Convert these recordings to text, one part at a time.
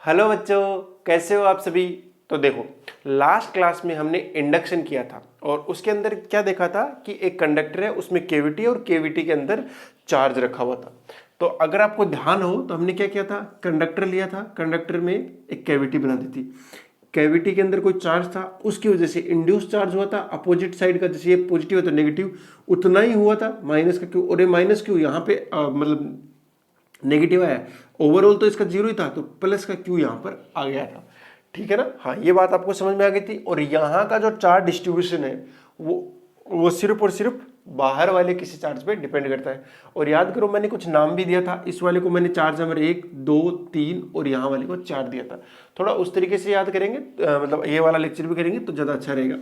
Hello बच्चों, कैसे हो आप सभी। तो देखो, लास्ट क्लास में हमने इंडक्शन किया था और उसके अंदर क्या देखा था कि एक कंडक्टर है, उसमें केविटी और केविटी के अंदर चार्ज रखा हुआ था। तो अगर आपको ध्यान हो तो हमने क्या किया था, कंडक्टर लिया था, कंडक्टर में एक कैविटी बना दी थी। कैविटी के अंदर कोई चार्ज था, उसकी वजह से इंड्यूस चार्ज हुआ था अपोजिट साइड का, जैसे ये पॉजिटिव है तो नेगेटिव उतना ही हुआ था, माइनस का क्यू। और ये माइनस क्यू यहाँ पे मतलब नेगेटिव आया, ओवरऑल तो इसका जीरो ही था, तो प्लस का क्यू यहाँ पर आ गया था। ठीक है ना। हाँ, ये बात आपको समझ में आ गई थी। और यहाँ का जो चार्ज डिस्ट्रीब्यूशन है वो सिर्फ और सिर्फ बाहर वाले किसी चार्ज पे डिपेंड करता है। और याद करो, मैंने कुछ नाम भी दिया था, इस वाले को मैंने चार्ज नंबर 1, 2, 3 और यहाँ वाले को 4 दिया था। थोड़ा उस तरीके से याद करेंगे, मतलब ये वाला लेक्चर भी करेंगे तो ज़्यादा अच्छा रहेगा।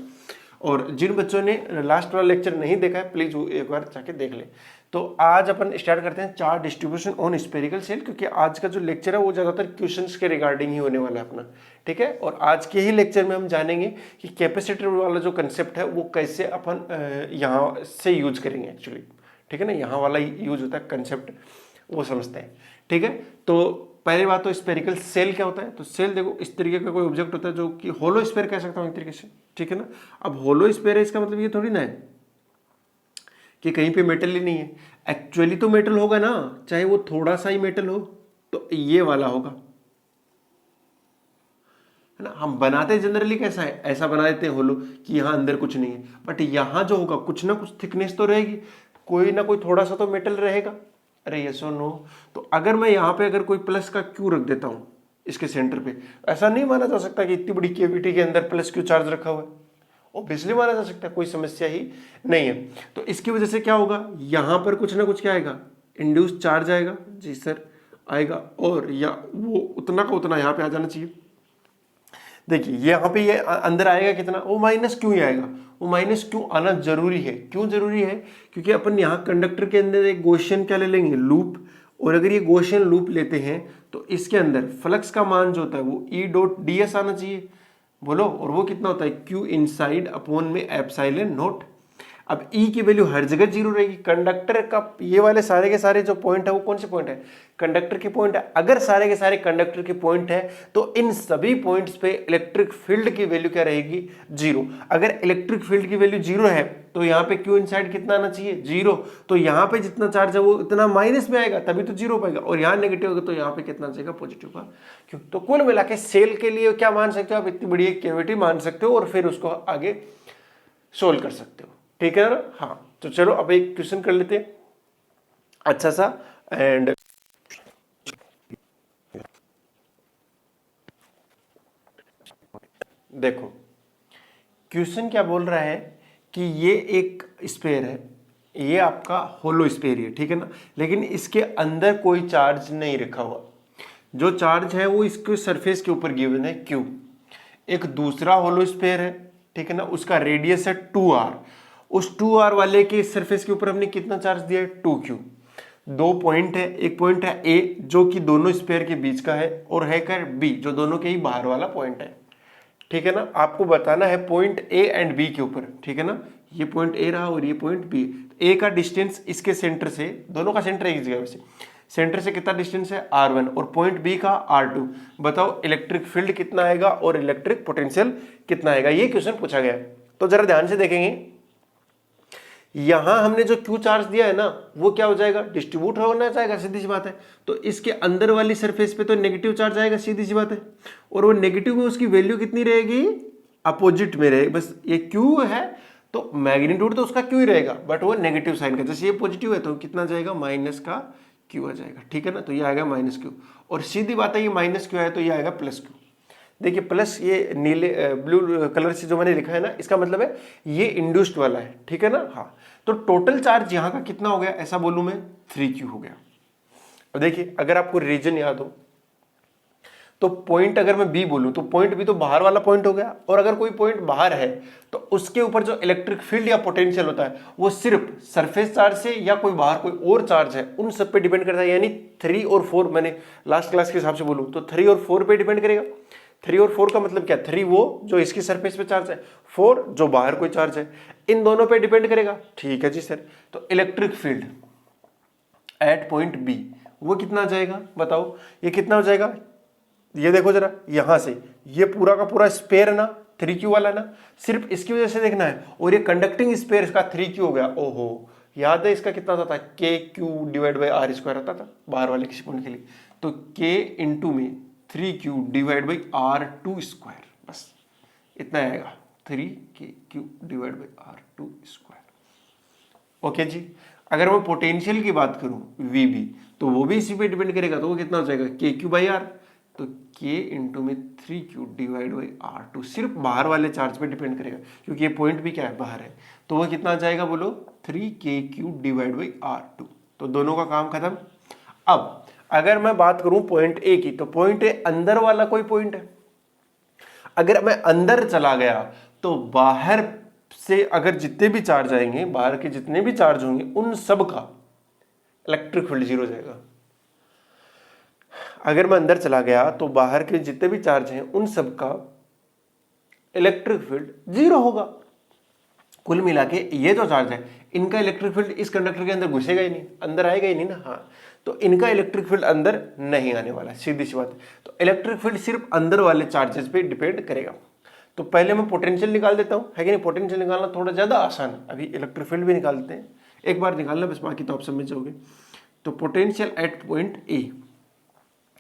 और जिन बच्चों ने लास्ट वाला लेक्चर नहीं देखा है, प्लीज एक बार जाके देख ले। तो आज अपन स्टार्ट करते हैं charge distribution on spherical shell, क्योंकि आज का जो लेक्चर है वो ज्यादातर क्वेश्चंस के रिगार्डिंग ही होने वाला है अपना। ठीक है। और आज के ही लेक्चर में हम जानेंगे कि कैपेसिटर वाला जो कंसेप्ट है वो कैसे अपन यहाँ से यूज करेंगे एक्चुअली। ठीक है ना, यहाँ वाला यूज होता है कंसेप्ट, वो समझते हैं। ठीक है। तो पहली बात तो स्फेरिकल सेल क्या होता है। तो सेल देखो, इस तरीके का कोई ऑब्जेक्ट होता है जो कि होलो स्फेयर कह सकता हूँ एक तरीके से। ठीक है ना। अब होलो स्फेयर है, इसका मतलब ये थोड़ी ना है कि कहीं पे मेटल ही नहीं है। एक्चुअली तो मेटल होगा ना, चाहे वो थोड़ा सा ही मेटल हो, तो ये वाला होगा, है ना। हम बनाते जनरली कैसा है, ऐसा बना देते हैं होलो कि यहाँ अंदर कुछ नहीं है, बट यहाँ जो होगा कुछ ना कुछ थिकनेस तो रहेगी, कोई ना कोई थोड़ा सा तो मेटल रहेगा। अरे यस और नो। तो अगर मैं यहाँ पे अगर कोई प्लस का क्यू रख देता हूँ इसके सेंटर पे, ऐसा नहीं माना जा सकता कि इतनी बड़ी केविटी के अंदर प्लस क्यू चार्ज रखा हुआ है। ऑब्वियसली माना जा सकता है, कोई समस्या ही नहीं है। तो इसकी वजह से क्या होगा, यहां पर कुछ ना कुछ क्या आएगा, इंड्यूस चार्ज आएगा। जी सर, आएगा। और या वो उतना का उतना यहां पे आ जाना चाहिए। देखिए यहाँ पे ये अंदर आएगा कितना, वो माइनस क्यों ही आएगा। वो माइनस क्यों आना जरूरी है, क्यों जरूरी है, क्योंकि अपन यहाँ कंडक्टर के अंदर एक गॉसियन क्या ले लेंगे, लूप। और अगर ये गॉसियन लूप लेते हैं तो इसके अंदर फ्लक्स का मान जो होता है वो ई डॉट डी एस आना चाहिए। बोलो, और वो कितना होता है, क्यू इनसाइड अपॉन में एप्सिलॉन नॉट। अब ई की वैल्यू हर जगह जीरो रहेगी। कंडक्टर का ये वाले सारे के सारे जो पॉइंट है वो कौन से पॉइंट है, कंडक्टर के पॉइंट है। अगर सारे के सारे कंडक्टर के पॉइंट है तो इन सभी पॉइंट्स पे इलेक्ट्रिक फील्ड की वैल्यू क्या रहेगी, जीरो। अगर इलेक्ट्रिक फील्ड की वैल्यू जीरो है तो यहाँ पे क्यू इनसाइड कितना आना चाहिए, जीरो। तो यहाँ पे जितना चार्ज है वो इतना माइनस में आएगा, तभी तो जीरो पाएगा। और यहाँ नेगेटिव होगा तो यहाँ पे कितना जाएगा, पॉजिटिव का। क्यों, तो कुल मिला के सेल के लिए क्या मान सकते हो आप, इतनी बड़ी एक कैविटी मान सकते हो और फिर उसको आगे सोल्व कर सकते हो। ठीक है ना। हाँ, तो चलो अब एक क्वेश्चन कर लेते हैं अच्छा सा। एंड देखो, क्वेश्चन क्या बोल रहा है कि ये एक स्फीयर है, ये आपका होलो स्फीयर है, ठीक है ना। लेकिन इसके अंदर कोई चार्ज नहीं रखा हुआ, जो चार्ज है वो इसके सरफेस के ऊपर गिवन है क्यू। एक दूसरा होलो स्फीयर है, ठीक है ना, उसका रेडियस है 2r। उस 2r वाले के सरफेस के ऊपर हमने कितना चार्ज दिया है, 2q। दो पॉइंट है, एक पॉइंट है ए जो कि दोनों स्फीयर के बीच का है, और है कर बी जो दोनों के ही बाहर वाला पॉइंट है। ठीक है ना। आपको बताना है पॉइंट ए एंड बी के ऊपर। ठीक है ना, ये पॉइंट ए रहा और ये पॉइंट बी। ए का डिस्टेंस इसके सेंटर से, दोनों का सेंटर एक जगह वैसे, सेंटर से कितना डिस्टेंस है, r1, और पॉइंट बी का r2। बताओ इलेक्ट्रिक फील्ड कितना आएगा और इलेक्ट्रिक पोटेंशियल कितना आएगा, ये क्वेश्चन पूछा गया है। तो जरा ध्यान से देखेंगे, यहां हमने जो क्यू चार्ज दिया है ना वो क्या हो जाएगा, डिस्ट्रीब्यूट होना चाहेगा, सीधी सी बात है। तो इसके अंदर वाली सरफेस पे तो नेगेटिव चार्ज आएगा, सीधी सी बात है। और वो नेगेटिव में उसकी वैल्यू कितनी रहेगी, अपोजिट में रहेगी। बस ये क्यू है तो मैग्नीट्यूड तो उसका क्यू ही रहेगा, बट वो नेगेटिव साइन का। जैसे ये पॉजिटिव है तो कितना जाएगा, माइनस का क्यू आ जाएगा। ठीक है ना, तो ये आएगा माइनस क्यू। और सीधी बात है, ये माइनस क्यू है तो ये आएगा प्लस क्यू। देखिए प्लस ये नीले ब्लू कलर से जो मैंने लिखा है ना, इसका मतलब है ये इंड्यूस्ड वाला है। ठीक है ना। हाँ, तो टोटल चार्ज यहां का कितना हो गया, ऐसा बोलूं मैं 3q हो गया। अब देखिए, अगर आपको रीजन याद हो तो पॉइंट अगर मैं बी बोलूं तो पॉइंट बी तो बाहर वाला पॉइंट हो गया। और अगर कोई पॉइंट बाहर है तो उसके ऊपर जो इलेक्ट्रिक फील्ड या पोटेंशियल होता है वो सिर्फ सरफेस चार्ज से या कोई बाहर कोई और चार्ज है उन सब पे डिपेंड करता है। यानी 3 और 4, मैंने लास्ट क्लास के हिसाब से बोलूं तो 3 और 4 पे डिपेंड करेगा। 3 और 4 का मतलब क्या, 3 वो जो इसकी सरफेस पे चार्ज है, 4 जो बाहर कोई चार्ज है, इन दोनों पे डिपेंड करेगा। ठीक है जी सर। तो electric field at point B वो कितना आ जाएगा, बताओ ये कितना हो जाएगा, ये देखो जरा, यहां से ये पूरा का पूरा स्पेयर ना 3Q वाला ना, सिर्फ इसकी वजह से देखना है, और ये कंडक्टिंग स्पेयर इसका 3Q हो गया। ओहो, याद है इसका कितना होता था, KQ divide by R square आता था बाहर वाले किसी पॉइंट के लिए, तो K इंटू में 3Q divide by R2 square, बस इतना आएगा, 3KQ divide by R2 square. Okay जी। अगर मैं पोटेंशियल की बात करूं VB, तो वो भी इसी पे डिपेंड करेगा, तो वो कितना हो जाएगा KQ बाई आर, तो K इंटू में 3Q डिवाइड बाई R2, सिर्फ बाहर वाले चार्ज पे डिपेंड करेगा, क्योंकि ये पॉइंट भी क्या है, बाहर है, तो वो कितना आ जाएगा बोलो, 3KQ डिवाइड बाई R2। तो दोनों का काम खत्म। अब अगर मैं बात करूं पॉइंट ए की, तो पॉइंट ए अंदर वाला कोई पॉइंट है, अगर मैं अंदर चला गया तो बाहर से अगर जितने भी चार्ज आएंगे, बाहर के जितने भी चार्ज होंगे, उन सब का इलेक्ट्रिक फील्ड जीरो जाएगा। अगर मैं अंदर चला गया तो बाहर के जितने भी चार्ज हैं उन सब का इलेक्ट्रिक फील्ड जीरो होगा। कुल मिला के ये जो चार्ज है, इनका इलेक्ट्रिक फील्ड इस कंडक्टर के अंदर घुसेगा ही नहीं, अंदर आएगा ही नहीं ना। हाँ, तो इनका इलेक्ट्रिक फील्ड अंदर नहीं आने वाला, सीधी सी बात है। तो इलेक्ट्रिक फील्ड सिर्फ अंदर वाले चार्जेस पे डिपेंड करेगा। तो पहले मैं पोटेंशियल निकाल देता हूं, है कि नहीं। पोटेंशियल निकालना थोड़ा ज्यादा आसान है, अभी इलेक्ट्रिक फील्ड भी निकाल देते हैं, एक बार निकालना बस, बाकी तो आप समझ जाओगे। तो पोटेंशियल एट पॉइंट ए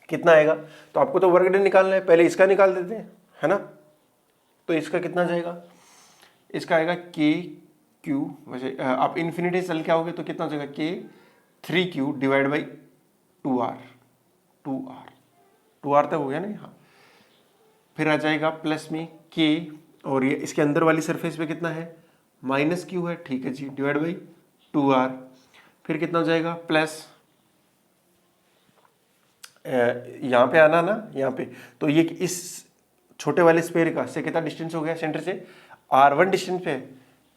कितना आएगा, तो आपको तो वर्क डन निकालना है, पहले इसका निकाल देते हैं, है ना। तो इसका कितना जाएगा, इसका आएगा KQ, वैसे आप इन्फिनिटी चल के आओगे तो कितना हो जाएगा, K3Q divide by 2R, 2R तक हो गया ना। हाँ, फिर आ जाएगा प्लस में K, और ये इसके अंदर वाली सरफेस पे कितना है, -Q है, ठीक है जी, डिवाइड बाई 2R। फिर कितना हो जाएगा, प्लस यहाँ पे आना ना, यहाँ पे, तो ये इस छोटे वाले स्पेयर का से कितना डिस्टेंस हो गया, सेंटर से R1 डिस्टेंस पे है।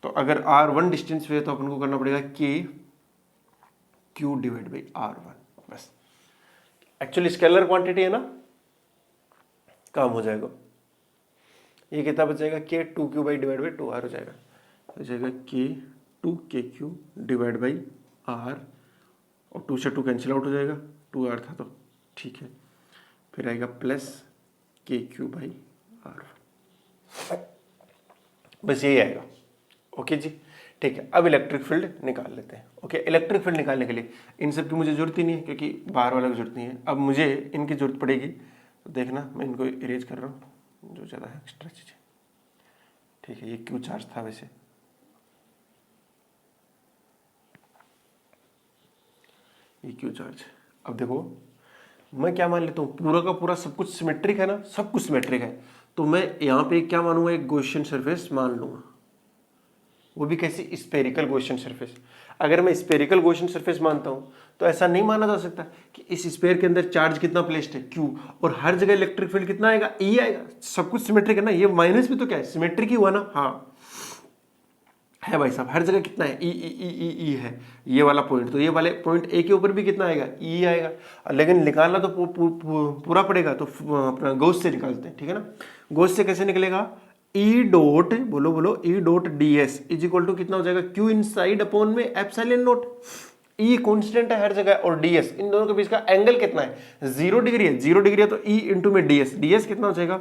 तो अगर R1 डिस्टेंस पे है तो अपन को करना पड़ेगा KQ डिवाइड बाई R1, बस। एक्चुअली स्केलर क्वांटिटी है ना, काम हो जाएगा। ये कितना बचेगा, K2Q by divide by 2R हो जाएगा, हो जाएगा K2KQ डिवाइड बाई R, और 2 से 2 कैंसिल आउट हो जाएगा, 2R था तो ठीक है। फिर आएगा प्लस KQ बाई R1, बस यही आएगा। ओके जी, ठीक है। अब इलेक्ट्रिक फील्ड निकाल लेते हैं। ओके, इलेक्ट्रिक फील्ड निकालने के लिए इन सब की मुझे जरूरत ही नहीं है, क्योंकि बाहर वाला की जरूरत नहीं है। अब मुझे इनकी जरूरत पड़ेगी, तो देखना मैं इनको इरेज कर रहा हूँ, जो ज़्यादा है एक्स्ट्रा चीज़ें। ठीक है, ये क्यू चार्ज था वैसे, ये क्यू चार्ज। अब देखो, मैं क्या मान लेता हूँ, पूरा का पूरा सब कुछ सिमेट्रिक है ना, सब कुछ सिमेट्रिक है, तो मैं यहाँ पे क्या मानूंगा, एक गॉसियन सरफेस मान लूंगा, वो भी कैसी, स्फेरिकल गॉसियन सरफेस। अगर मैं स्फेरिकल गॉसियन सरफेस मानता हूँ तो ऐसा नहीं माना जा सकता कि इस स्फेयर के अंदर चार्ज कितना प्लेस्ड है, Q, और हर जगह इलेक्ट्रिक फील्ड कितना आएगा, E आएगा। सब कुछ सिमेट्रिक है ना, ये माइनस भी तो क्या है, सिमेट्रिक ही हुआ ना। हाँ है भाई साहब, हर जगह कितना है, ई है ये वाला पॉइंट, तो ये वाले पॉइंट ए के ऊपर भी कितना आएगा, ई आएगा। लेकिन निकालना तो पूरा पड़ेगा, तो अपना गॉस से निकालते हैं, ठीक है ना। गॉस से कैसे निकलेगा, ई डॉट, बोलो बोलो, E dot D S is equal to कितना हो जाएगा, क्यू इनसाइड अपॉन में एप्सिलॉन नॉट। ई कॉन्स्टेंट है हर जगह, और डीएस, इन दोनों के बीच का एंगल कितना है, 0 डिग्री है, 0 डिग्री है, तो ई इंटू में डीएस, डीएस कितना हो जाएगा,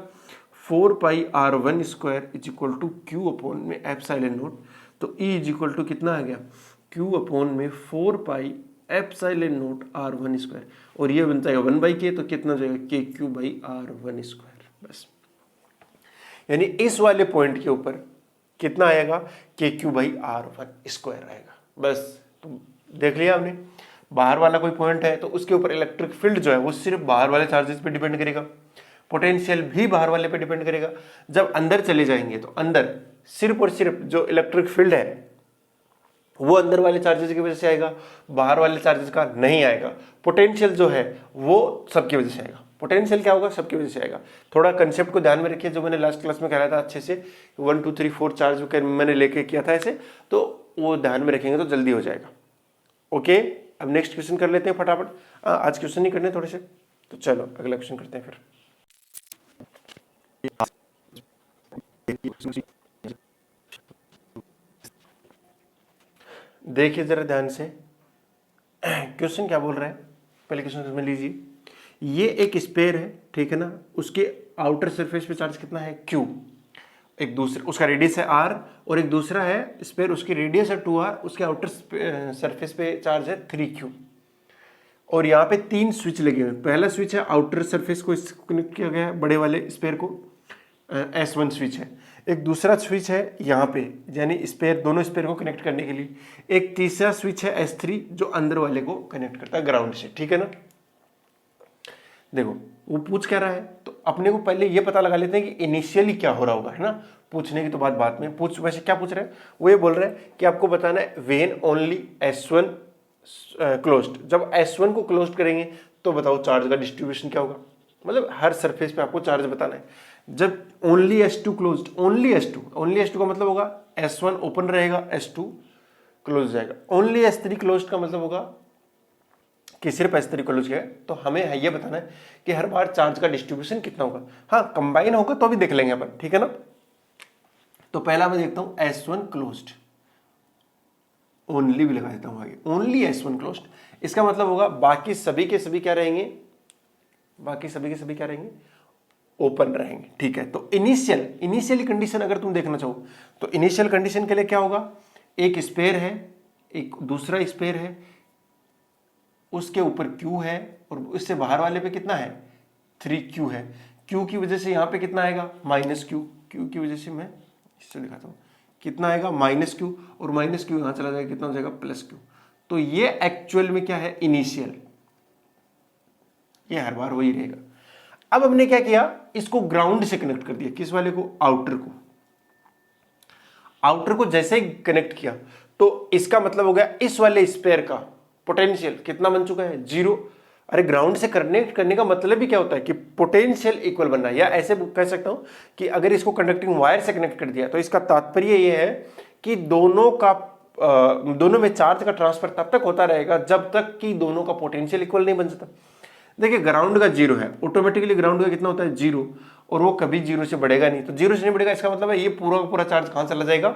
4πr1 square is equal to Q upon में एप्सिलॉन नॉट। तो E इज इक्वल टू कितना आ गया, Q अपॉन में 4π एप्सिलॉन नॉट R1 स्क्वायर, और ये बनता है 1/k, तो कितना जाएगा, KQ बाई R1 स्क्वायर, बस। यानी इस वाले पॉइंट के ऊपर कितना आएगा, KQ बाई R1 स्क्वायर आएगा, बस। तो देख लिया हमने, बाहर वाला कोई पॉइंट है तो उसके ऊपर इलेक्ट्रिक फील्ड जो है वो सिर्फ बाहर वाले चार्जेस पे डिपेंड करेगा, पोटेंशियल भी बाहर वाले पे डिपेंड करेगा। जब अंदर चले जाएंगे तो अंदर सिर्फ और सिर्फ जो इलेक्ट्रिक फील्ड है वो अंदर वाले चार्जेस की वजह से आएगा, बाहर वाले चार्जेस का नहीं आएगा। पोटेंशियल जो है वो सबकी वजह से आएगा। पोटेंशियल क्या होगा, सबकी वजह से आएगा। थोड़ा कंसेप्ट को ध्यान में रखिए, जो मैंने लास्ट क्लास में कहा था अच्छे से, 1 2 3 4 चार्ज मैंने लेके किया था ऐसे, तो वो ध्यान में रखेंगे तो जल्दी हो जाएगा। ओके, अब नेक्स्ट क्वेश्चन कर लेते हैं फटाफट। आज क्वेश्चन नहीं करने थोड़े से, तो चलो अगला क्वेश्चन करते हैं फिर। देखिए जरा ध्यान से, क्वेश्चन क्या बोल रहा है, पहले क्वेश्चन में लीजिए। ये एक स्पेयर है, ठीक है ना, उसके आउटर सरफेस पे चार्ज कितना है Q, एक दूसरा उसका रेडियस है R, और एक दूसरा है स्पेयर, उसकी रेडियस है 2R, उसके आउटर सरफेस पे चार्ज है 3Q। और यहाँ पे 3 स्विच लगे हुए हैं। पहला स्विच है आउटर सरफेस को कनेक्ट किया गया है बड़े वाले स्पेयर को, S1 स्विच है। एक दूसरा स्विच है यहाँ पे, यानी स्पेयर, दोनों स्पेयर को कनेक्ट करने के लिए। एक तीसरा स्विच है S3 जो अंदर वाले को कनेक्ट करता है ग्राउंड से, ठीक है ना। देखो वो पूछ क्या रहा है, तो अपने को पहले ये पता लगा लेते हैं कि इनिशियली क्या हो रहा होगा, है ना। पूछने की तो बाद में वैसे क्या पूछ रहे हैं, वो ये बोल रहे हैं कि आपको बताना है व्हेन ओनली S1 क्लोज्ड, जब S1 को क्लोज्ड करेंगे तो बताओ चार्ज का डिस्ट्रीब्यूशन क्या होगा, मतलब हर सरफेस पे आपको चार्ज बताना है। जब only S2 closed, only S2 का मतलब होगा S1 ओपन रहेगा, S2 क्लोज जाएगा। ओनली S3 क्लोज्ड का मतलब होगा कि सिर्फ S3 क्लोज गया, तो हमें ये बताना है कि हर बार चार्ज का डिस्ट्रीब्यूशन कितना होगा। हाँ कंबाइन होगा तो भी देख लेंगे अपन, ठीक है ना। तो पहला मैं देखता हूं S1 क्लोज्ड, ओनली भी लगा देता हूं आगे, ओनली S1 क्लोज्ड, इसका मतलब होगा बाकी सभी के सभी क्या रहेंगे, बाकी सभी के सभी क्या रहेंगे, ओपन रहेंगे, ठीक है। तो इनिशियली कंडीशन अगर तुम देखना चाहो तो इनिशियल कंडीशन के लिए क्या होगा, एक स्पेयर है, एक दूसरा स्पेयर है, उसके ऊपर Q है, और उससे बाहर वाले पे कितना है 3Q है। Q की वजह से यहाँ पे कितना आएगा -Q, Q की वजह से मैं इससे दिखाता हूँ कितना आएगा -Q, और -Q यहाँ चला जाएगा, कितना हो जाएगा +Q। तो ये एक्चुअल में क्या है, इनिशियल, ये हर बार वही रहेगा। अब हमने क्या किया, इसको ग्राउंड से कनेक्ट कर दिया, किस वाले को, आउटर को जैसे ही कनेक्ट किया तो इसका मतलब हो गया इस वाले स्पेयर का पोटेंशियल कितना बन चुका है, 0। अरे ग्राउंड से कनेक्ट करने का मतलब भी क्या होता है कि पोटेंशियल इक्वल बनना है, या ऐसे कह सकता हूं कि अगर इसको कंडक्टिंग वायर से कनेक्ट कर दिया तो इसका तात्पर्य ये है कि दोनों में चार्ज का ट्रांसफर तब तक होता रहेगा जब तक कि दोनों का पोटेंशियल इक्वल नहीं बन जाता। देखिए ग्राउंड का 0 है, ऑटोमेटिकली ग्राउंड का कितना होता है 0, और वो कभी 0 से बढ़ेगा नहीं, तो 0 से नहीं बढ़ेगा, इसका मतलब है ये पूरा का पूरा चार्ज कहां चला जाएगा,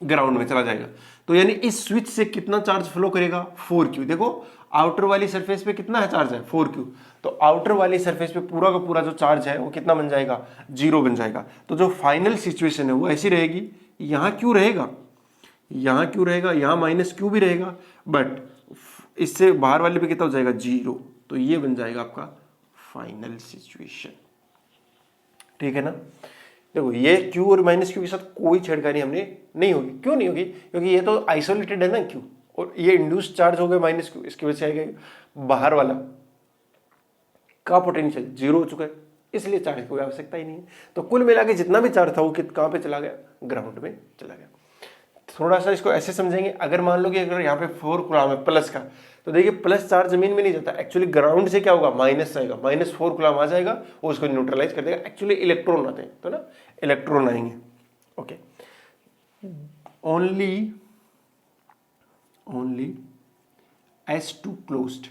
ग्राउंड में चला जाएगा। तो यानी इस स्विच से कितना चार्ज फ्लो करेगा, 4Q। देखो आउटर वाली सरफेस पे कितना है चार्ज है, 4Q, तो आउटर वाली सरफेस पे पूरा का पूरा जो चार्ज है वो कितना बन जाएगा, 0 बन जाएगा। तो जो फाइनल सिचुएशन है वो ऐसी रहेगी, यहाँ Q रहेगा, यहाँ Q रहेगा, यहाँ -Q भी रहेगा, बट इससे बाहर वाले पे कितना हो जाएगा, 0। तो ये बन जाएगा आपका फाइनल सिचुएशन, ठीक है ना। देखो ये Q और -Q के साथ कोई छेड़खानी हमने नहीं होगी, क्यों नहीं होगी, क्योंकि ये तो आइसोलेटेड है ना Q, और ये इंड्यूस चार्ज हो गया -Q, इसकी वजह से आएगा बाहर वाला का पोटेंशियल 0 हो चुका है, इसलिए चार्ज की कोई आवश्यकता ही नहीं है। तो कुल मिला के जितना भी चार्ज था वो कहाँ पे चला गया, ग्राउंड में चला गया। थोड़ा सा इसको ऐसे समझेंगे, अगर मान लो कि अगर यहाँ पे 4 कूलम है प्लस का, तो देखिए प्लस चार्ज जमीन में नहीं जाता, एक्चुअली ग्राउंड से क्या होगा, माइनस आएगा, -4 कूलम आ जाएगा, वो उसको न्यूट्रलाइज कर देगा। एक्चुअली इलेक्ट्रॉन आते हैं, तो ना इलेक्ट्रॉन आएंगे, ओके। ओनली S2 क्लोज्ड,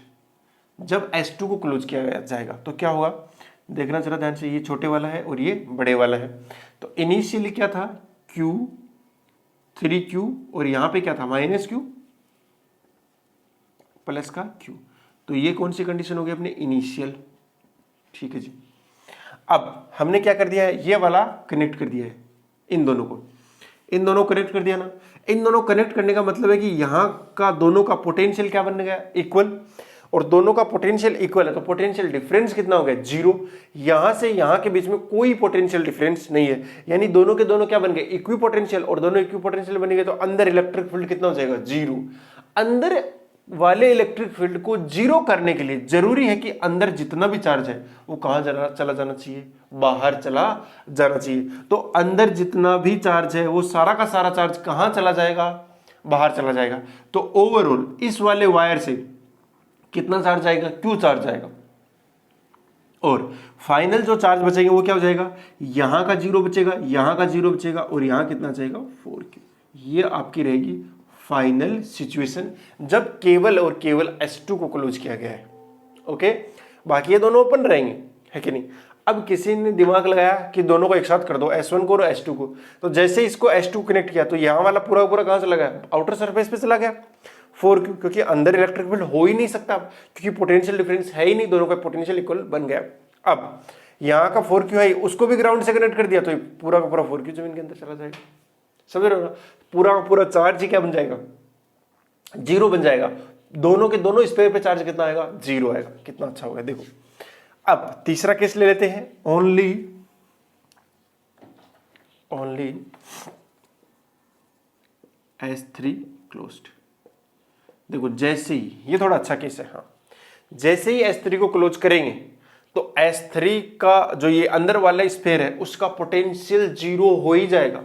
जब S2 को क्लोज किया जाएगा तो क्या होगा, देखना जरा ध्यान से, ये छोटे वाला है और ये बड़े वाला है। तो इनिशियली क्या था, Q 3Q, और यहां पे क्या था, -Q प्लस का Q। तो ये कौन सी कंडीशन होगी अपने, इनिशियल, ठीक है जी। अब हमने क्या कर दिया है, ये वाला कनेक्ट कर दिया है, इन दोनों को, इन दोनों कनेक्ट कर दिया ना। इन दोनों कनेक्ट करने का मतलब है कि यहां का दोनों का पोटेंशियल क्या बन गया, इक्वल, और दोनों का पोटेंशियल इक्वल है तो पोटेंशियल डिफरेंस कितना हो गया, 0। यहां से यहां के बीच में कोई पोटेंशियल डिफरेंस नहीं है, यानी दोनों के दोनों क्या बन गए, इक्वी पोटेंशियल, और दोनों इक्वी पोटेंशियल बन गए तो अंदर इलेक्ट्रिक फील्ड कितना हो जाएगा, 0। अंदर वाले इलेक्ट्रिक फील्ड को 0 करने के लिए जरूरी है कि अंदर जितना भी चार्ज है वो कहां चला जाना चाहिए, बाहर चला जाना चाहिए। तो अंदर जितना भी चार्ज है वो सारा का सारा चार्ज कहां चला जाएगा, बाहर चला जाएगा। तो ओवरऑल इस वाले वायर से कितना चार्ज आएगा, Q चार्ज आएगा, और फाइनल जो चार्ज बचेगा वो क्या हो जाएगा, यहां का 0 बचेगा, यहां का 0 बचेगा, और यहां कितना जाएगा, 4Q। ये आपकी रहेगी फाइनल सिचुएशन जब केवल और केवल S2 को क्लोज किया गया है, ओके। बाकी ये दोनों ओपन रहेंगे, है कि नहीं। अब किसी ने दिमाग लगाया कि दोनों को एक साथ कर दो, S1 को और S2 को, तो जैसे इसको S2 कनेक्ट किया तो यहां वाला पूरा पूरा कहां चला गया, आउटर सरफेस पे चला गया। 4q, क्योंकि अंदर इलेक्ट्रिक फील्ड हो ही नहीं सकता क्योंकि पोटेंशियल डिफरेंस है ही नहीं, दोनों का पोटेंशियल इक्वल बन गया। अब यहाँ का 4q है, उसको भी ग्राउंड से कनेक्ट कर दिया तो पूरा का पूरा 4q जमीन के अंदर चला जाएगा। समझ रहे हो ना, पूरा का पूरा चार्ज ही क्या बन जाएगा, जीरो बन जाएगा। दोनों के दोनों स्पेयर पे चार्ज कितना आएगा, जीरो आएगा। कितना अच्छा होगा देखो। अब तीसरा केस ले लेते हैं, ओनली S3 क्लोज्ड। देखो जैसे ही, ये थोड़ा अच्छा केस है, हाँ, जैसे ही S3 को क्लोज करेंगे तो S3 का जो ये अंदर वाला स्फीयर है उसका पोटेंशियल जीरो हो ही जाएगा।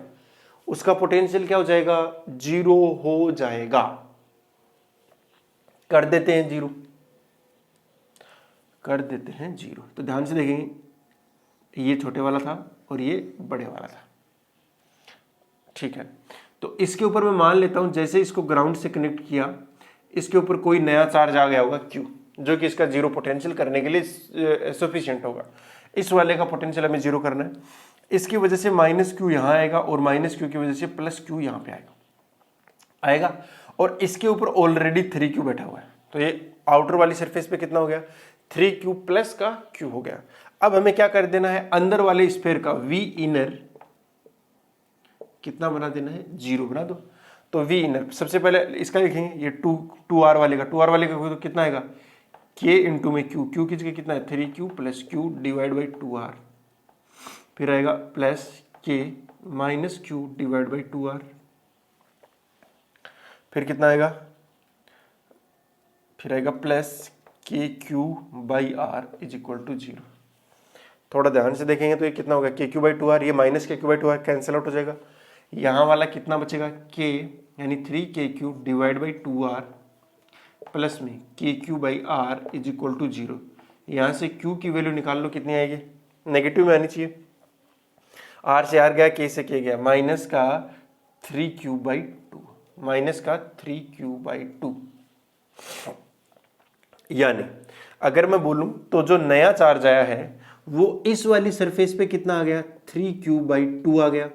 उसका पोटेंशियल क्या हो जाएगा, जीरो हो जाएगा। कर देते हैं जीरो, कर देते हैं जीरो। तो ध्यान से देखेंगे, ये छोटे वाला था और ये बड़े वाला था, ठीक है। तो इसके ऊपर मैं मान लेता हूं जैसे इसको ग्राउंड से कनेक्ट किया, इसके ऊपर कोई नया चार्ज आ गया होगा Q, जो कि इसका जीरो पोटेंशियल करने के लिए सफिशिएंट होगा। इस वाले का पोटेंशियल हमें जीरो करना है, इसकी वजह से -Q यहां आएगा और -Q की वजह से +Q यहां पे आएगा। और इसके ऊपर ऑलरेडी 3Q बैठा हुआ है, तो ये आउटर वाली सरफेस पे कितना हो गया, 3Q प्लस का Q हो गया। अब हमें क्या कर देना है, अंदर वाले स्फीयर का V इनर कितना बना देना है, जीरो बना दो। तो V इनर सबसे पहले इसका लिखेंगे, ये 2R वाले का तो कितना आएगा, K इंटू में Q की जगह कितना है 3Q plus Q divide by 2R, फिर आएगा plus K minus Q divide by 2R, फिर कितना आएगा, फिर आएगा plus KQ by R is equal to 0। थोड़ा ध्यान से देखेंगे तो ये कितना होगा, KQ बाई 2R, ये minus KQ by 2R cancel out हो जाएगा। यहाँ वाला कितना बचेगा, K यानी 3KQ divide by 2R plus में KQ by R is equal to 0। यहाँ से Q की वैल्यू निकाल लो, कितनी आएगी, नेगेटिव में आनी चाहिए। R से R गया, K से K गया, माइनस का 3Q बाई 2, माइनस का 3Q बाई 2। यानी अगर मैं बोलूं तो जो नया चार्ज आया है वो इस वाली सरफेस पे कितना आ गया, 3Q बाई 2 आ गया,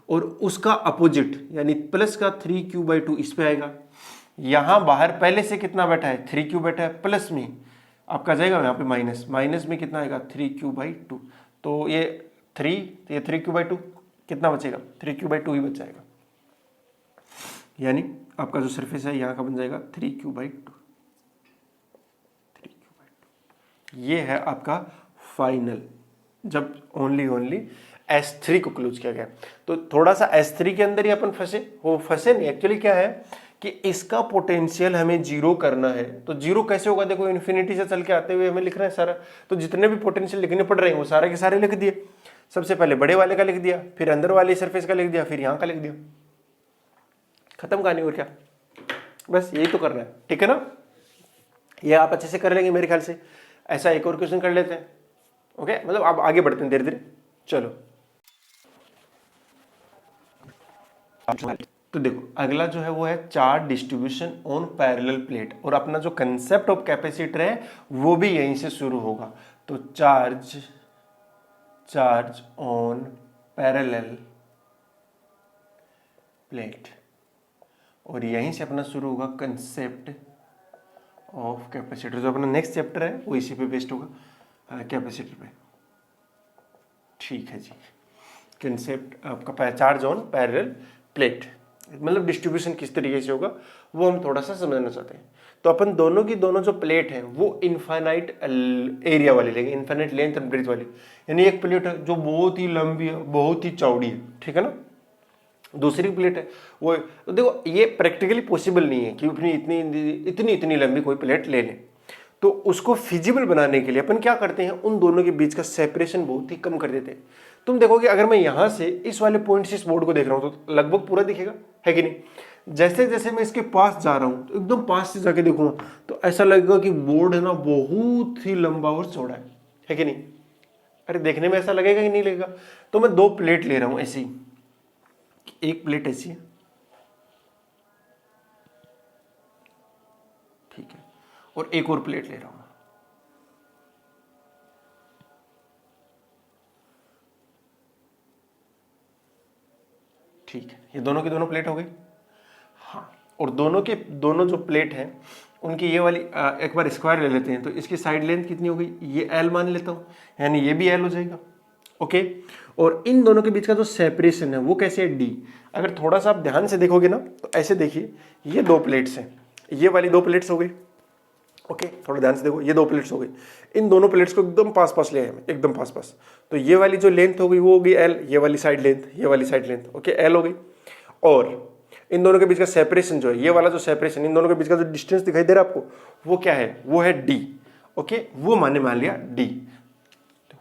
और उसका अपोजिट यानी प्लस का 3Q बाई 2 इस पे आएगा। यहां बाहर पहले से कितना बैठा है, 3Q बैठा है, प्लस में आपका जाएगा यहाँ पे माइनस, माइनस में कितना आएगा 3Q बाई 2। तो ये 3Q बाई 2 कितना बचेगा, 3Q बाई 2 ही बच जाएगा। यानी आपका जो सरफेस है यहाँ का बन जाएगा 3Q बाई 2। ये है आपका फाइनल, जब ओनली S3 को क्लोज किया गया। तो थोड़ा सा S3 के अंदर ही अपन फंसे नहीं, एक्चुअली क्या है कि इसका पोटेंशियल हमें जीरो करना है। तो जीरो कैसे होगा, देखो इन्फिनिटी से चल के आते हुए हमें लिखना है सारा, तो जितने भी पोटेंशियल लिखने पड़ रहे हैं वो सारे के सारे लिख दिए। सबसे पहले बड़े वाले का लिख दिया, फिर अंदर वाले सरफेस का लिख दिया, फिर यहाँ का लिख दिया, खत्म कहानी। और क्या, बस यही तो करना है, ठीक है ना। ये आप अच्छे से कर लेंगे मेरे ख्याल से। ऐसा एक और क्वेश्चन कर लेते हैं, ओके, मतलब आप आगे बढ़ते हैं धीरे धीरे, चलो। तो देखो अगला जो है वो है charge distribution on parallel plate, और अपना जो कंसेप्ट ऑफ कैपेसिटर है वो भी यहीं से शुरू होगा। तो चार्ज ऑन पैरेलल प्लेट, और यहीं से अपना शुरू होगा कंसेप्ट ऑफ कैपेसिटर। जो अपना नेक्स्ट चैप्टर है वो इसी पे बेस्ड होगा, कैपेसिटर पे, ठीक है जी। कंसेप्ट आपका चार्ज ऑन पैरेलल प्लेट, मतलब डिस्ट्रीब्यूशन किस तरीके से होगा वो हम थोड़ा सा समझना चाहते हैं। तो अपन दोनों की दोनों जो प्लेट है वो इनफाइनाइट एरिया वाली लेंगे, इनफाइनाइट लेंथ एंड ब्रेथ वाली। यानी एक प्लेट है जो बहुत ही लंबी है, बहुत ही चौड़ी है, ठीक है ना। दूसरी प्लेट है वो, तो देखो ये प्रैक्टिकली पॉसिबल नहीं है कि अपनी इतनी लंबी कोई प्लेट ले लें। तो उसको फिजिबल बनाने के लिए अपन क्या करते हैं, उन दोनों के बीच का सेपरेशन बहुत ही कम कर देते हैं। तुम देखोगे अगर मैं यहां से इस वाले पॉइंट से इस बोर्ड को देख रहा हूं तो लगभग पूरा दिखेगा, है कि नहीं। जैसे जैसे मैं इसके पास जा रहा हूं तो एकदम पास से जाके देखूंगा तो ऐसा लगेगा कि बोर्ड है ना बहुत ही लंबा और चौड़ा है कि नहीं। अरे देखने में ऐसा लगेगा कि नहीं लगेगा। तो मैं दो प्लेट ले रहा हूं ऐसी, एक प्लेट ऐसी है, ठीक है, और एक और प्लेट ले रहा हूं, ठीक है। ये दोनों की दोनों प्लेट हो गई। हाँ, और दोनों जो प्लेट हैं उनकी ये वाली एक बार स्क्वायर ले लेते हैं, तो इसकी साइड लेंथ कितनी हो गई, ये L मान लेता हूँ, यानी ये भी L हो जाएगा। ओके, और इन दोनों के बीच का जो सेपरेशन है वो कैसे है, D। अगर थोड़ा सा आप ध्यान से देखोगे ना तो ऐसे देखिए, ये 2 प्लेट्स हैं, ये वाली 2 प्लेट्स हो गई। ओके, थोड़ा ध्यान से देखो, ये 2 प्लेट्स हो गई, इन दोनों प्लेट्स को एकदम पास पास ले आए हम, एकदम पास पास। तो ये वाली जो लेंथ हो गई वो हो गई L, ये वाली साइड लेंथ, ये वाली साइड लेंथ, ओके, L हो गई। और इन दोनों के बीच का सेपरेशन जो है, ये वाला जो सेपरेशन, इन दोनों के बीच का जो डिस्टेंस दिखाई दे रहा है आपको, वो क्या है, वो है D। ओके, वो मान लिया D,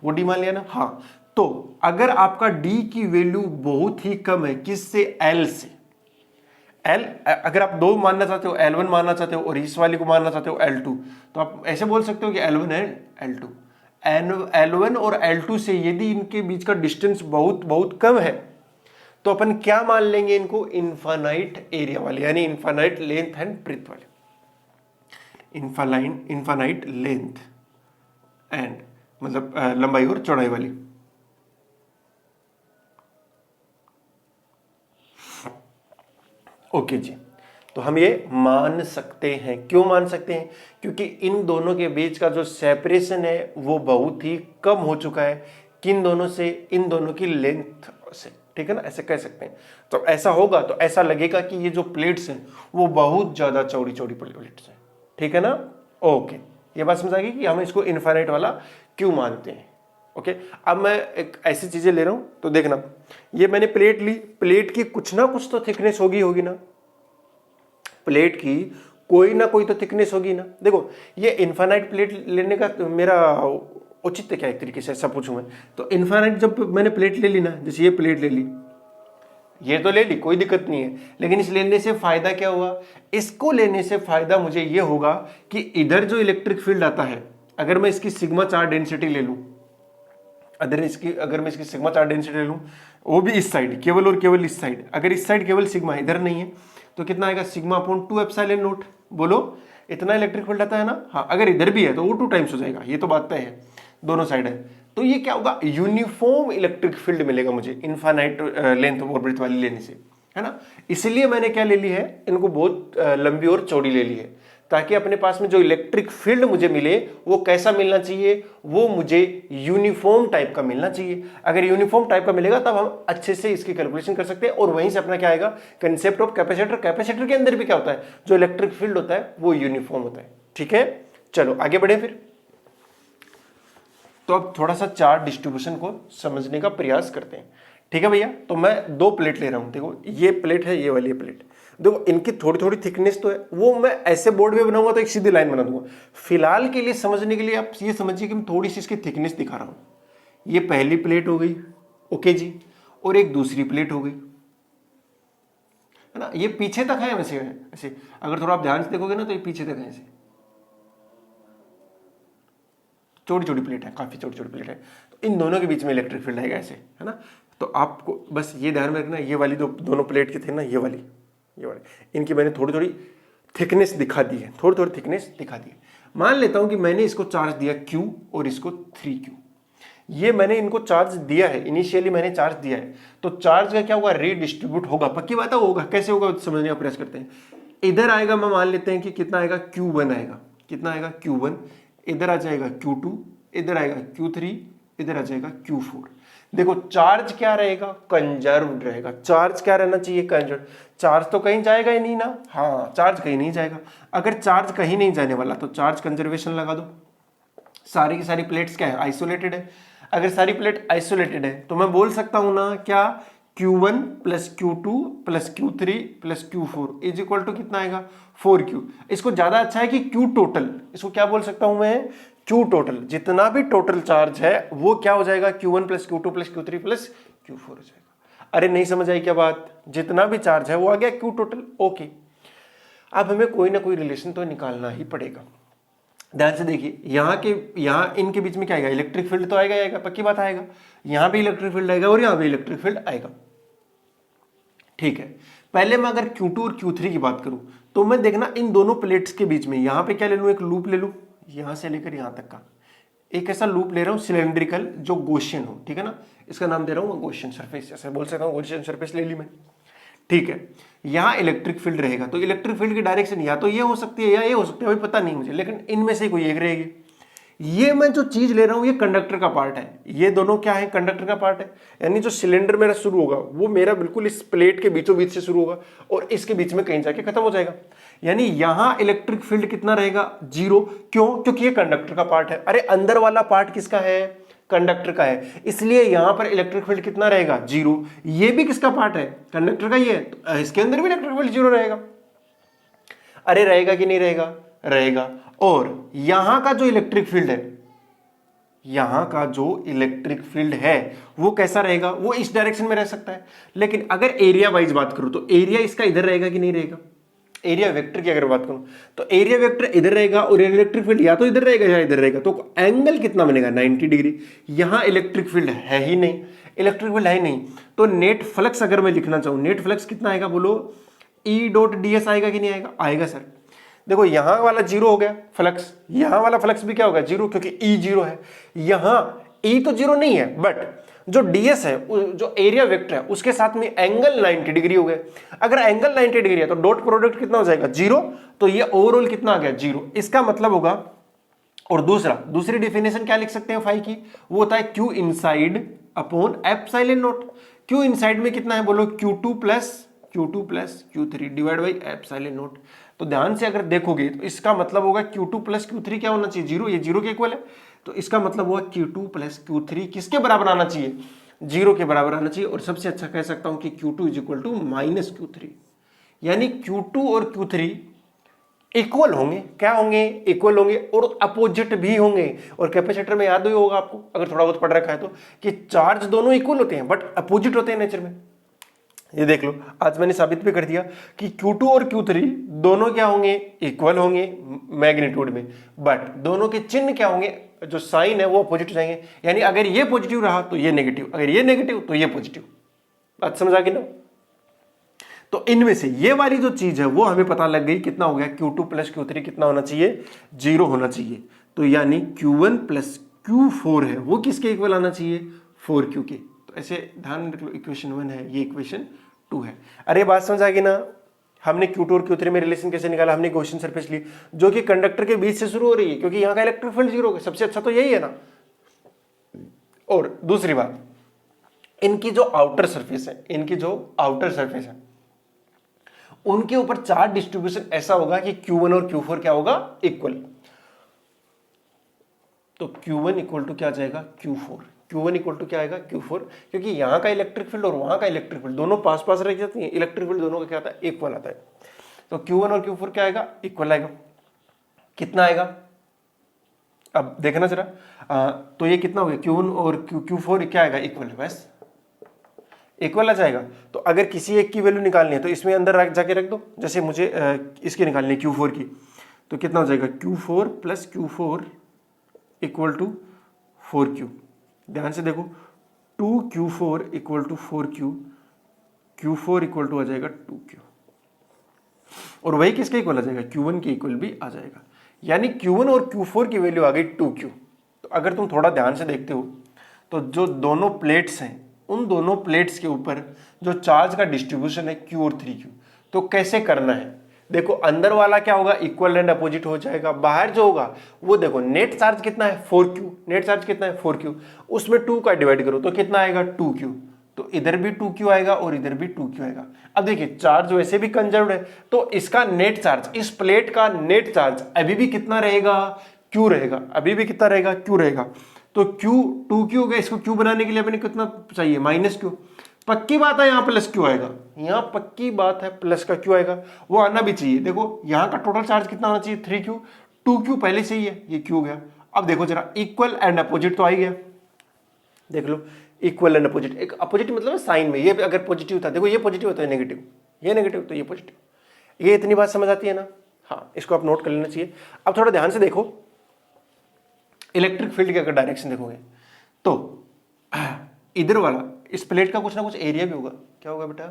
वो D मान लिया ना। हाँ, तो अगर आपका D की वैल्यू बहुत ही कम है, किससे, L से। L अगर आप 2 मानना चाहते हो, L1 मानना चाहते हो, और इस वाली को मानना चाहते हो L2, तो आप ऐसे बोल सकते हो कि L1 है L2। L1 और L2 से यदि इनके बीच का डिस्टेंस बहुत बहुत कम है, तो अपन क्या मान लेंगे इनको, इनफाइनाइट एरिया वाले, यानी इनफाइनाइट लेंथ एंड ब्रेथ वाले, इनफाइनाइट लेंथ एंड मतलब लंबाई और चौड़ाई वाली। ओके जी, तो हम ये मान सकते हैं। क्यों मान सकते हैं, क्योंकि इन दोनों के बीच का जो सेपरेशन है वो बहुत ही कम हो चुका है, किन दोनों से, इन दोनों की लेंथ से, ठीक है ना, ऐसे कह सकते हैं। तो ऐसा होगा तो ऐसा लगेगा कि ये जो प्लेट्स हैं वो बहुत ज्यादा चौड़ी चौड़ी प्लेट्स हैं, ठीक है ना। ओके, ये बात समझ आ गई कि हम इसको इनफाइनाइट वाला क्यों मानते हैं। ओके, अब मैं एक ऐसी चीजें ले रहा हूं, तो देखना, ये मैंने प्लेट ली, प्लेट की कुछ ना कुछ तो थिकनेस होगी ना, प्लेट की कोई ना कोई तो थिकनेस होगी ना। देखो, ये इनफाइनाइट प्लेट लेने का तो मेरा औचित्य क्या, एक तरीके से ऐसा पूछूं मैं, तो इनफाइनाइट जब मैंने प्लेट ले ली ना, जैसे ये प्लेट ले ली, ये तो ले ली, कोई दिक्कत नहीं है, लेकिन इस लेने से फायदा क्या हुआ, इसको लेने से फायदा मुझे ये होगा कि इधर जो इलेक्ट्रिक फील्ड आता है, अगर मैं इसकी सिग्मा 4 डेंसिटी ले लूं, अगर मैं इसकी सिग्मा 4 डेंसिटी ले लूं, वो भी इस साइड, केवल और केवल इस साइड, अगर इस साइड केवल सिग्मा, इधर नहीं है, तो कितना आएगा, सिग्मा अपॉन 2 एप्सिलॉन नॉट। बोलो, इतना इलेक्ट्रिक फील्ड आता है ना। हाँ, अगर इधर भी है तो वो 2 टाइम्स हो जाएगा, ये तो बात तय है, दोनों साइड है। तो ये क्या होगा, यूनिफॉर्म इलेक्ट्रिक फील्ड मिलेगा मुझे इनफाइनाइट लेंथ और ब्रेथ वाली लेने से, है ना। इसलिए मैंने क्या ले ली है, इनको बहुत लंबी और चौड़ी ले ली है, ताकि अपने पास में जो इलेक्ट्रिक फील्ड मुझे मिले वो कैसा मिलना चाहिए, वो मुझे यूनिफॉर्म टाइप का मिलना चाहिए। अगर यूनिफॉर्म टाइप का मिलेगा तब हम अच्छे से इसकी कैलकुलेशन कर सकते हैं, और वहीं से अपना क्या आएगा, कंसेप्ट ऑफ कैपेसिटर। कैपेसिटर के अंदर भी क्या होता है, जो इलेक्ट्रिक फील्ड होता है वो यूनिफॉर्म होता है, ठीक है। चलो आगे बढ़े फिर। तो अब थोड़ा सा चार्ज डिस्ट्रीब्यूशन को समझने का प्रयास करते हैं, ठीक है भैया। तो मैं 2 प्लेट ले रहा हूं, देखो ये प्लेट है, ये वाली प्लेट, देखो इनकी थोड़ी थोड़ी थिकनेस तो है, वो मैं ऐसे बोर्ड में बनाऊंगा तो एक सीधी लाइन बना दूंगा। फिलहाल के लिए समझने के लिए आप ये समझिए कि मैं थोड़ी सी इसकी थिकनेस दिखा रहा हूं। ये पहली प्लेट हो गई, ओके जी, और एक दूसरी प्लेट हो गई, है ना। ये पीछे तक है वैसे, ऐसे अगर थोड़ा आप ध्यान से देखोगे ना तो ये पीछे तक है, ऐसे छोटी छोटी प्लेट है, काफी छोटी छोटी प्लेट है। तो इन दोनों के बीच में इलेक्ट्रिक फील्ड आएगा ऐसे, है ना। तो आपको बस ये ध्यान में रखना, ये वाली जो दोनों प्लेट की थी ना, ये वाली, इनकी मैंने थोड़ी थोड़ी थिकनेस दिखा दी है, थोड़ी थोड़ी थिकनेस दिखा दी है। मान लेता हूं कि मैंने इसको चार्ज दिया Q और इसको 3Q, ये मैंने इनको चार्ज दिया है, इनिशियली मैंने चार्ज दिया है, तो चार्ज का क्या होगा, रीडिस्ट्रीब्यूट होगा, पक्की बात है होगा। कैसे होगा समझने का प्रयास करते हैं। इधर आएगा, मैं मान लेते हैं कि कितना आएगा, Q1 आएगा, कितना आएगा Q1, इधर आ जाएगा Q2, इधर आएगा Q3, इधर आ जाएगा Q4। देखो चार्ज क्या रहेगा, कंजर्व्ड रहेगा। चार्ज क्या रहना चाहिए, कंजर्व्ड। चार्ज तो कहीं जाएगा ही नहीं ना, हाँ चार्ज कहीं नहीं जाएगा। अगर चार्ज कहीं नहीं जाने वाला तो चार्ज कंजर्वेशन लगा दो। सारी की सारी प्लेट्स क्या है, आइसोलेटेड है। अगर सारी प्लेट आइसोलेटेड है तो मैं बोल सकता हूं ना क्या, Q1 plus Q2 plus Q3 plus Q4 is equal to कितना आएगा, 4Q। इसको ज्यादा अच्छा है कि Q टोटल, इसको क्या बोल सकता हूं मैं, Q टोटल। जितना भी टोटल चार्ज है वो क्या हो जाएगा, Q1 plus Q2 plus Q3 plus Q4 हो जाएगा। अरे नहीं समझ आई क्या बात, जितना भी चार्ज है वो आ गया Q टोटल, ओके। अब हमें कोई ना कोई रिलेशन तो निकालना ही पड़ेगा। ध्यान से देखिए, यहाँ इनके बीच में क्या आएगा, इलेक्ट्रिक फील्ड तो आएगा, पक्की बात आएगा। यहां भी इलेक्ट्रिक फील्ड आएगा और यहां भी इलेक्ट्रिक फील्ड आएगा, ठीक है। पहले मैं अगर Q2 और Q3 की बात करूं तो मैं देखना इन दोनों प्लेट्स के बीच में यहां पे क्या ले लूं, एक लूप ले लूं, यहां से लेकर यहां तक का एक ऐसा लूप ले रहा हूं सिलेंड्रिकल, जो गॉसियन हो, ठीक है ना। इसका नाम दे रहा हूं गॉसियन सरफेस, ऐसे बोल सकता हूं, गॉसियन सरफेस ले ली मैं, ठीक है, यहाँ इलेक्ट्रिक फील्ड रहेगा, तो इलेक्ट्रिक फील्ड की डायरेक्शन या तो ये हो सकती है या ये हो सकती है, अभी पता नहीं मुझे, लेकिन इनमें से कोई एक रहेगी। ये मैं जो चीज ले रहा हूं ये कंडक्टर का पार्ट है, ये दोनों क्या है, कंडक्टर का पार्ट है। यानी जो सिलेंडर मेरा शुरू होगा वो मेरा बिल्कुल इस प्लेट के बीचों बीच से शुरू होगा और इसके बीच में कहीं जाके खत्म हो जाएगा। यानी यहां इलेक्ट्रिक फील्ड कितना रहेगा, 0। क्यों, क्योंकि ये कंडक्टर का पार्ट है। अरे अंदर वाला पार्ट किसका है, कंडक्टर का है, इसलिए यहां पर इलेक्ट्रिक फील्ड कितना रहेगा, 0। ये भी किसका पार्ट है, कंडक्टर का ही है, तो इसके अंदर भी इलेक्ट्रिक फील्ड 0 रहेगा। अरे रहेगा कि नहीं रहेगा, रहेगा। और यहां का जो इलेक्ट्रिक फील्ड है, यहां का जो इलेक्ट्रिक फील्ड है वो कैसा रहेगा, वो इस डायरेक्शन में रह सकता है। लेकिन अगर एरिया वाइज बात करूं तो एरिया इसका इधर रहेगा कि नहीं रहेगा, एरिया वेक्टर की अगर बात करूं तो एरिया वेक्टर इधर रहेगा और इलेक्ट्रिक फील्ड या तो इधर रहेगा या इधर रहेगा। तो एंगल कितना बनेगा, 90 डिग्री। यहां इलेक्ट्रिक फील्ड है ही नहीं, इलेक्ट्रिक फील्ड है ही नहीं, तो नेट फ्लक्स अगर मैं लिखना चाहूं, नेट फ्लक्स कितना आएगा बोलो, E.ds आएगा कि नहीं आएगा, आएगा सर। देखो यहां वाला 0 हो गया फ्लक्स, यहां वाला फ्लक्स भी क्या होगा, 0, क्योंकि E 0 है। यहां E तो 0 नहीं है, बट जो ds है, जो एरिया वेक्टर है, उसके साथ में एंगल 90 डिग्री हो गया। अगर एंगल 90 डिग्री है तो डॉट प्रोडक्ट कितना हो जाएगा, 0। तो ये ओवरऑल कितना आ गया, 0। इसका मतलब होगा, और दूसरी डेफिनेशन क्या लिख सकते हैं फाई की, वो होता है Q inside upon epsilon not. Q inside में कितना है बोलो, Q2 plus Q3 divide by epsilon naught. तो ध्यान से अगर देखोगे तो इसका मतलब होगा Q2 प्लस Q3 क्या होना चाहिए, 0। ये 0 के इक्वल है, तो इसका मतलब हुआ Q2 प्लस Q3 किसके बराबर आना चाहिए, 0 के बराबर आना चाहिए। और सबसे अच्छा कह सकता हूं कि Q2 is equal to minus Q3, यानी Q2 और Q3 इक्वल होंगे, क्या होंगे, इक्वल होंगे और अपोजिट भी होंगे। और कैपेसिटर में याद ही होगा आपको, अगर थोड़ा बहुत पढ़ रखा है तो, कि चार्ज दोनों इक्वल होते हैं बट अपोजिट होते हैं नेचर में। ये देख लो, आज मैंने साबित भी कर दिया कि Q2 और Q3 दोनों क्या होंगे, इक्वल होंगे मैग्नीट्यूड में, बट दोनों के चिन्ह क्या होंगे, जो साइन है वो अपोजिट हो जाएंगे। यानी अगर ये पॉजिटिव रहा तो ये नेगेटिव, अगर ये नेगेटिव तो ये पॉजिटिव। बात समझ आ गई ना। तो इनमें से ये वाली जो चीज है वो हमें पता लग गई, कितना हो गया, Q2 प्लस Q3 कितना होना चाहिए, 0 होना चाहिए। तो यानी Q1 प्लस Q4 है वो किसके इक्वल आना चाहिए, 4Q के। तो ऐसे ध्यान रख लो, इक्वेशन 1 है, ये इक्वेशन 2 है। अरे बात समझ आ गई ना। हमने Q2 और Q3 में रिलेशन कैसे निकाला, हमने क्वेश्चन सरफेस ली जो कि कंडक्टर के बीच से शुरू हो रही है, क्योंकि यहाँ का इलेक्ट्रिक फील्ड 0 होगा, सबसे अच्छा तो यही है ना। और दूसरी बात, इनकी जो आउटर सरफेस है, इनकी जो आउटर सरफेस है, उनके ऊपर चार्ज डिस्ट्रीब्यूशन ऐसा होगा कि Q1 और Q4 क्या होगा, इक्वल। तो Q1 इक्वल टू क्या जाएगा, Q4। Q1 इक्वल टू क्या आएगा, Q4, क्योंकि यहां का इलेक्ट्रिक फील्ड और वहां का इलेक्ट्रिक फील्ड दोनों पास पास रह जाती हैं, इलेक्ट्रिक फील्ड दोनों का क्या आता है, इक्वल आता है। तो Q1 और Q4 क्या आएगा, इक्वल आएगा। कितना आएगा, अब देखना जरा, तो ये कितना हो गया, Q1 और Q4 क्या आएगा, इक्वल, बस इक्वल आ जाएगा। तो अगर किसी एक की वैल्यू निकालनी है तो इसमें अंदर जाके रख दो, जैसे मुझे इसकी निकालनी है Q4 की, तो कितना हो जाएगा, Q4 plus Q4 equal to 4Q। ध्यान से देखो, 2Q4 equal to 4Q, Q4 equal to आ जाएगा 2Q, और वही किसके इक्वल आ जाएगा, Q1 के इक्वल भी आ जाएगा। यानी Q1 और Q4 की वैल्यू आ गई 2Q। तो अगर तुम थोड़ा ध्यान से देखते हो तो जो दोनों प्लेट्स हैं, उन दोनों प्लेट्स के ऊपर जो चार्ज का डिस्ट्रीब्यूशन है Q और 3Q, तो कैसे करना है, देखो अंदर वाला क्या होगा, इक्वल एंड अपोजिट हो जाएगा। बाहर जो होगा वो देखो, नेट चार्ज कितना है, 4Q, नेट चार्ज कितना है, 4Q, उसमें 2 का डिवाइड करो तो कितना आएगा, 2Q। तो इधर भी 2Q आएगा और इधर भी 2Q आएगा। अब देखिए चार्ज वैसे भी कंजर्व्ड है, तो इसका नेट चार्ज, इस प्लेट का नेट चार्ज अभी भी कितना रहेगा, Q रहेगा, अभी भी कितना रहेगा, Q रहेगा। तो Q 2Q हो गया, इसको Q बनाने के लिए अपने कितना चाहिए, -Q। पक्की बात है यहाँ प्लस Q आएगा, यहाँ पक्की बात है प्लस का Q आएगा, वो आना भी चाहिए। देखो यहाँ का टोटल चार्ज कितना होना चाहिए, 3Q, 2Q पहले से ही है, ये Q हो गया। अब देखो जरा, इक्वल एंड अपोजिट तो आ ही गया, देख लो, इक्वल एंड अपोजिट। एक अपोजिट मतलब साइन में, ये अगर पॉजिटिव था, देखो ये पॉजिटिव होता है, नेगेटिव, ये नेगेटिव तो ये पॉजिटिव। ये इतनी बात समझ आती है ना, हाँ, इसको आप नोट कर लेना चाहिए। अब थोड़ा ध्यान से देखो, इलेक्ट्रिक फील्ड की अगर डायरेक्शन देखोगे तो इधर वाला, इस प्लेट का कुछ ना कुछ एरिया भी होगा, क्या होगा बेटा,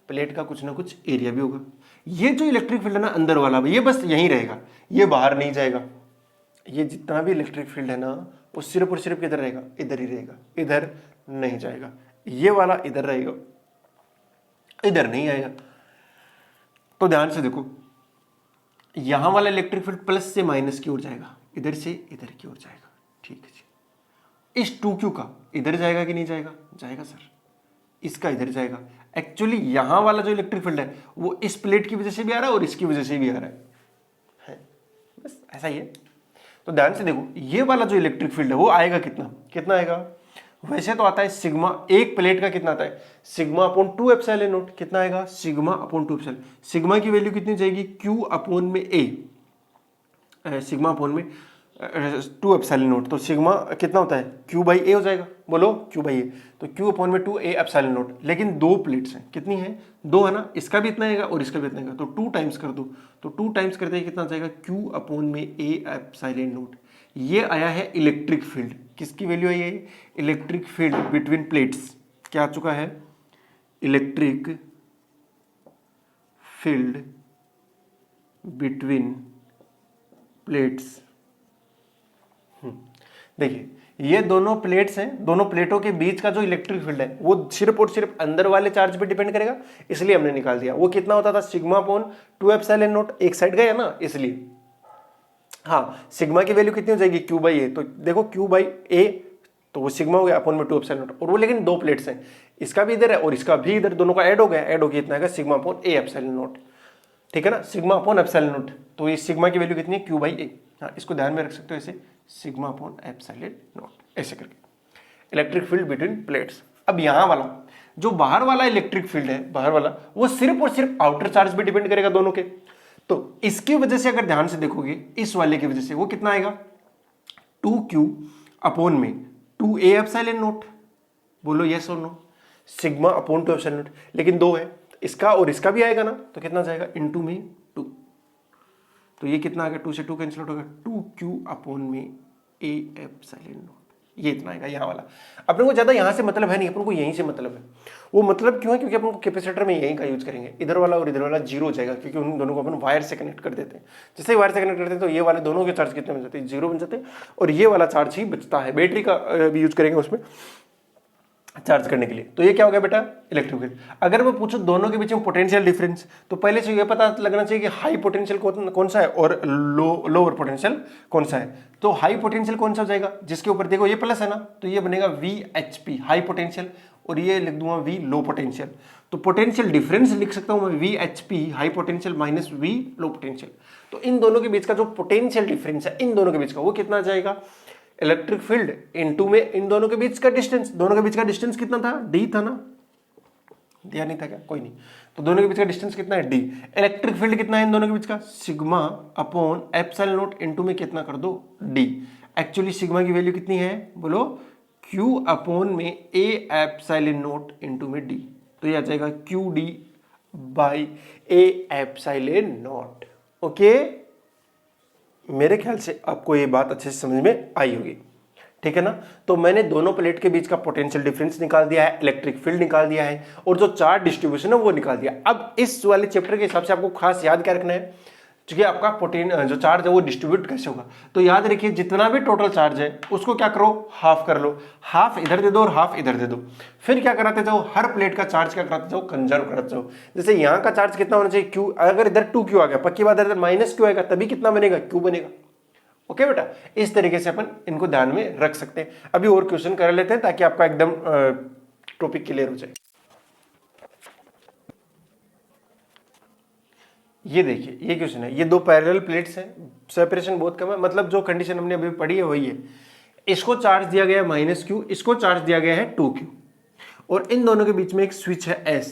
प्लेट का कुछ ना कुछ एरिया भी होगा। ये जो इलेक्ट्रिक फील्ड है ना अंदर वाला, ये बस यहीं रहेगा, ये बाहर नहीं जाएगा। ये जितना भी इलेक्ट्रिक फील्ड है ना, वो सिर्फ और सिर्फ किधर रहेगा, इधर ही रहेगा, इधर नहीं जाएगा। ये वाला इधर रहेगा इधर नहीं आएगा। तो ध्यान से देखो, यहां वाला इलेक्ट्रिक फील्ड प्लस से माइनस की ओर जाएगा, इधर से इधर की ओर जाएगा। ठीक है जी। इस 2q का इधर जाएगा कि नहीं जाएगा? जाएगा सर। इसका इधर जाएगा। एक्चुअली यहां वाला जो इलेक्ट्रिक फील्ड है वो इस प्लेट की वजह से भी आ रहा है और इसकी वजह से भी आ रहा है। बस ऐसा ही है। तो ध्यान से देखो, ये वाला जो इलेक्ट्रिक फील्ड है वो आएगा कितना? कितना आएगा? वैसे तो आता है सिग्मा, एक प्लेट का कितना आता है? Sigma upon 2 epsilon not. कितना आएगा? Sigma upon 2 epsilon. सिग्मा की वैल्यू कितनी जाएगी? क्यू अपॉन में ए, सिग्मा अपॉन में 2 एप्सिलॉन नॉट। तो सिग्मा कितना होता है? क्यू बाई ए हो जाएगा। बोलो, क्यू बाई ए। तो क्यू अपॉन में 2 ए एप्सिलॉन नॉट। लेकिन दो प्लेट्स हैं, कितनी है? दो है ना। इसका भी इतना आएगा और इसका भी इतना आएगा, तो 2 टाइम्स कर दो। तो 2 टाइम्स करते ही कितना जाएगा? क्यू अपॉन में ए एप्सिलॉन नॉट। ये आया है इलेक्ट्रिक फील्ड। किसकी वैल्यू आई है? Electric field between plates. क्या आ चुका है? Electric field between plates. देखिए, ये दोनों प्लेट्स हैं, दोनों प्लेटों के बीच का जो इलेक्ट्रिक फील्ड है वो सिर्फ और सिर्फ अंदर वाले चार्ज पे डिपेंड करेगा, इसलिए हमने निकाल दिया। वो कितना होता था? Sigma upon 2 epsilon not. एक साइड गया ना, इसलिए। हाँ, सिग्मा की वैल्यू कितनी हो जाएगी? क्यू बाई ए। तो देखो, क्यू बाई ए तो वो सिग्मा हो गया अपॉन में 2 एप्सिलॉन नॉट। और वो लेकिन दो प्लेट्स हैं, इसका भी इधर है और इसका भी इधर, दोनों का ऐड हो गया। ऐड हो गया इतना है sigma upon A epsilon not. ठीक है ना, सिग्मा अपॉन एप्सिलॉन नॉट। तो ये सिग्मा की वैल्यू कितनी है? क्यू बाई ए। हाँ, इसको ध्यान में रख सकते हो ऐसे, सिग्मा अपॉन एप्सिलॉन नॉट, ऐसे करके। Electric field between plates. अब यहां वाला जो बाहर वाला इलेक्ट्रिक फील्ड है, बाहर वाला, वो सिर्फ और सिर्फ आउटर चार्ज पे डिपेंड करेगा दोनों के। तो इसकी वजह से अगर ध्यान से देखोगे, इस वाले की वजह से वो कितना आएगा? 2q अपॉन में 2a एप्सिलॉन नॉट। बोलो यस और no. Sigma upon 2 epsilon naught. लेकिन दो है, इसका और इसका भी आएगा ना, तो कितना जाएगा? इनटू में 2। तो ये कितना आ गया? 2 से 2 कैंसिल आउट होगा, 2q अपॉन में a एप्सिलॉन नॉट। ये इतना आएगा यहाँ वाला। अपने को ज्यादा यहाँ से मतलब है नहीं, अपन को यहीं से मतलब है। वो मतलब क्यों है? क्योंकि अपन को कैपेसिटर में यहीं का यूज करेंगे। इधर वाला और इधर वाला जीरो हो जाएगा, क्योंकि उन दोनों को अपन वायर से कनेक्ट कर देते हैं। जैसे ही वायर से कनेक्ट करते हैं तो ये वाले दोनों के चार्ज कितने बन जाते हैं? जीरो बन जाते हैं, और ये वाला चार्ज ही बचता है। बैटरी का भी यूज करेंगे उसमें चार्ज करने के लिए। तो ये क्या हो गया बेटा? Electric field. अगर मैं पूछूं दोनों के बीच में पोटेंशियल डिफरेंस, तो पहले से ये पता लगना चाहिए कि हाई पोटेंशियल कौन सा है और लोअर पोटेंशियल कौन सा है। तो हाई पोटेंशियल कौन सा हो जाएगा? जिसके ऊपर देखो ये प्लस है ना, तो ये बनेगा VHP हाई पोटेंशियल, और ये लिख दूंगा V लो पोटेंशियल। तो पोटेंशियल डिफरेंस लिख सकता हूं मैं VHP high potential minus V low potential. तो इन दोनों के बीच का जो पोटेंशियल डिफरेंस है, इन दोनों के बीच का, वो कितना जाएगा? इलेक्ट्रिक फील्ड इनटू में इन दोनों के बीच का डिस्टेंस। दोनों के बीच का डिस्टेंस कितना था? D था ना, दिया नहीं था क्या? कोई नहीं। तो दोनों के बीच का डिस्टेंस कितना है? D। इलेक्ट्रिक फील्ड कितना है इन दोनों के बीच का? Sigma upon epsilon not into में कितना कर दो? D। एक्चुअली सिग्मा की वैल्यू कितनी है? बोलो, Q अपॉन में A एप्सिलॉन नॉट इनटू में D। तो ये आ जाएगा QD by A epsilon not. Okay, मेरे ख्याल से आपको ये बात अच्छे से समझ में आई होगी। ठीक है ना। तो मैंने दोनों प्लेट के बीच का पोटेंशियल डिफरेंस निकाल दिया है, इलेक्ट्रिक फील्ड निकाल दिया है, और जो चार्ज डिस्ट्रीब्यूशन है वो निकाल दिया। अब इस वाले चैप्टर के हिसाब से आपको खास याद क्या रखना है? क्योंकि आपका जो चार्ज है वो डिस्ट्रीब्यूट कैसे होगा। तो याद रखिए, जितना भी टोटल चार्ज है उसको क्या करो? हाफ कर लो। हाफ इधर दे दो और हाफ इधर दे दो। फिर क्या कराते जाओ? हर प्लेट का चार्ज क्या कराते जाओ? कंजर्व कराते जाओ। जैसे यहाँ का चार्ज कितना होना चाहिए? Q। अगर इधर 2Q आ गया, पक्की बात है, इधर -Q आएगा, तभी कितना बनेगा? Q बनेगा। ओके बेटा, इस तरीके से अपन इनको ध्यान में रख सकते हैं। अभी और क्वेश्चन कर लेते हैं ताकि आपका एकदम टॉपिक क्लियर हो जाए। ये देखिए, ये क्वेश्चन है, ये दो पैरेलल प्लेट्स हैं, सेपरेशन बहुत कम है, मतलब जो कंडीशन हमने अभी पढ़ी है वही है। इसको चार्ज दिया गया है -Q, इसको चार्ज दिया गया है 2Q, और इन दोनों के बीच में एक स्विच है S,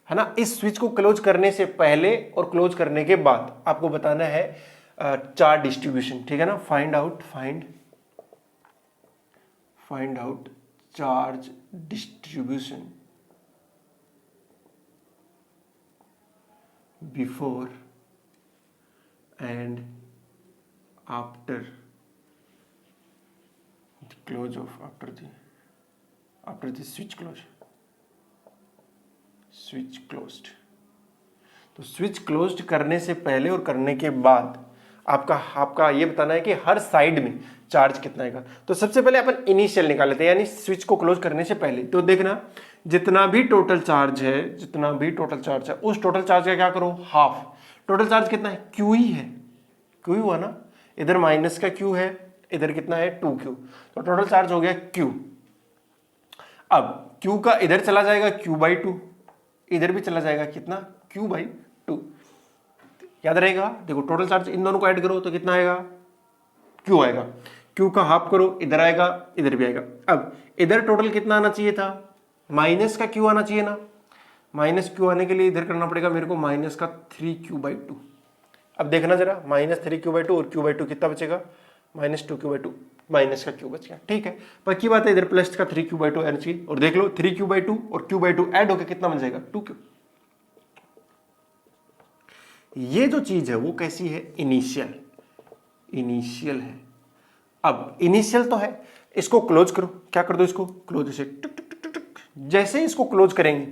है ना। इस स्विच को क्लोज करने से पहले और क्लोज करने के बाद आपको बताना है चार्ज डिस्ट्रीब्यूशन। ठीक है ना। Find out charge distribution before and after the close of after the switch closed. तो स्विच क्लोज्ड करने से पहले और करने के बाद आपका ये बताना है कि हर साइड में चार्ज कितना आएगा। तो सबसे पहले अपन इनिशियल निकाल लेते हैं, यानी स्विच को क्लोज करने से पहले। तो देखना जितना भी टोटल चार्ज है, जितना भी टोटल चार्ज है, उस टोटल चार्ज का क्या करो, हाफ। टोटल चार्ज कितना है, क्यू ही है, क्यू ही हुआ ना, इधर माइनस का क्यू है, इधर कितना है 2q, तो टोटल चार्ज हो गया q। अब q का इधर चला जाएगा q/2, इधर भी चला जाएगा कितना, q/2। याद रहेगा, देखो टोटल चार्ज इन दोनों को ऐड करो तो कितना आएगा, q आएगा, q का हाफ करो, इधर आएगा, इधर भी आएगा। अब इधर टोटल कितना आना चाहिए था, माइनस का q आना चाहिए ना, माइनस q आने के लिए इधर करना पड़ेगा मेरे को माइनस का 3q/2। अब देखना जरा, माइनस 3q/2 और q/2 कितना बचेगा, -2q/2, माइनस का q बच गया, ठीक है। पक्की बात है, इधर प्लस का 3q/2 आना चाहिए, और देख लो 3q/2 और q/2 ऐड होकर कितना बन जाएगा, 2q। ये जो चीज है वो कैसी है, इनिशियल, इनिशियल है। अब इनिशियल तो है, इसको क्लोज करो, क्या कर दो इसको क्लोज, इसे टुक टुक टुक टुक। जैसे ही इसको क्लोज करेंगे,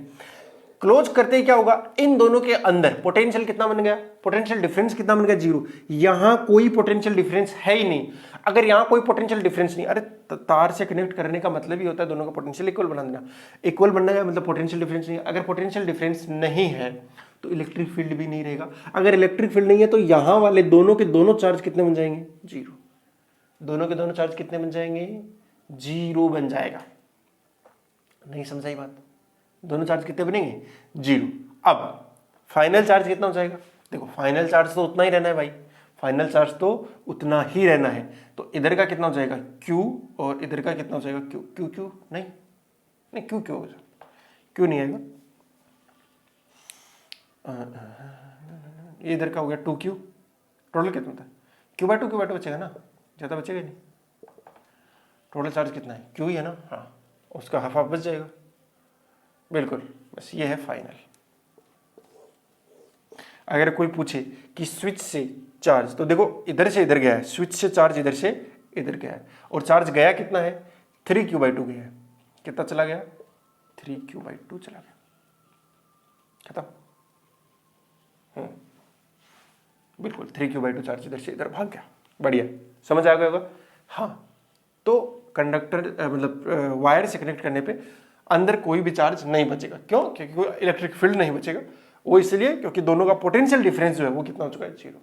क्लोज करते ही क्या होगा, इन दोनों के अंदर पोटेंशियल कितना बन गया, पोटेंशियल डिफरेंस कितना बन गया, 0। यहां कोई पोटेंशियल डिफरेंस है ही नहीं। अगर यहां कोई पोटेंशियल डिफरेंस नहीं, अरे तार से कनेक्ट करने का मतलब ही होता है दोनों का पोटेंशियल इक्वल बना देना। इक्वल बनना है मतलब पोटेंशियल डिफरेंस नहीं है। अगर पोटेंशियल डिफरेंस नहीं है तो इलेक्ट्रिक फील्ड भी नहीं रहेगा। अगर इलेक्ट्रिक फील्ड नहीं है तो यहां वाले दोनों के दोनों चार्ज कितने बन जाएंगे, 0। दोनों के दोनों चार्ज कितने बन जाएंगे, 0 बन जाएगा। नहीं समझाई बात, दोनों चार्ज कितने बनेंगे, 0। अब फाइनल चार्ज कितना हो जाएगा, देखो फाइनल चार्ज तो उतना ही रहना है भाई, फाइनल चार्ज तो उतना ही रहना है। तो इधर का कितना हो जाएगा Q, और इधर का कितना हो जाएगा Q, Q Q नहीं नहीं Q Q हो जाएगा, Q नहीं आएगा, ये इधर का हो गया 2Q। टोटल कितना था, q/2 बचेगा ना, ज़्यादा बचेगा नहीं। टोटल चार्ज कितना है, Q ही है ना, हाँ, उसका हाफ हाफ बच जाएगा, बिल्कुल। बस ये है फाइनल। अगर कोई पूछे कि स्विच से चार्ज, तो देखो इधर से इधर गया है, स्विच से चार्ज इधर से इधर गया है, और चार्ज गया कितना है, 3q/2 गया है। कितना चला गया, 3q/2 चला गया, खत्म। बिल्कुल 3q/2 चार्ज इधर से इधर भाग गया, बढ़िया, समझ आ गया होगा। हाँ, तो कंडक्टर मतलब वायर से कनेक्ट करने पे अंदर कोई भी चार्ज नहीं बचेगा। क्यों, क्योंकि कोई इलेक्ट्रिक फील्ड नहीं बचेगा। वो इसलिए क्योंकि दोनों का पोटेंशियल डिफरेंस जो है वो कितना हो चुका है, 0।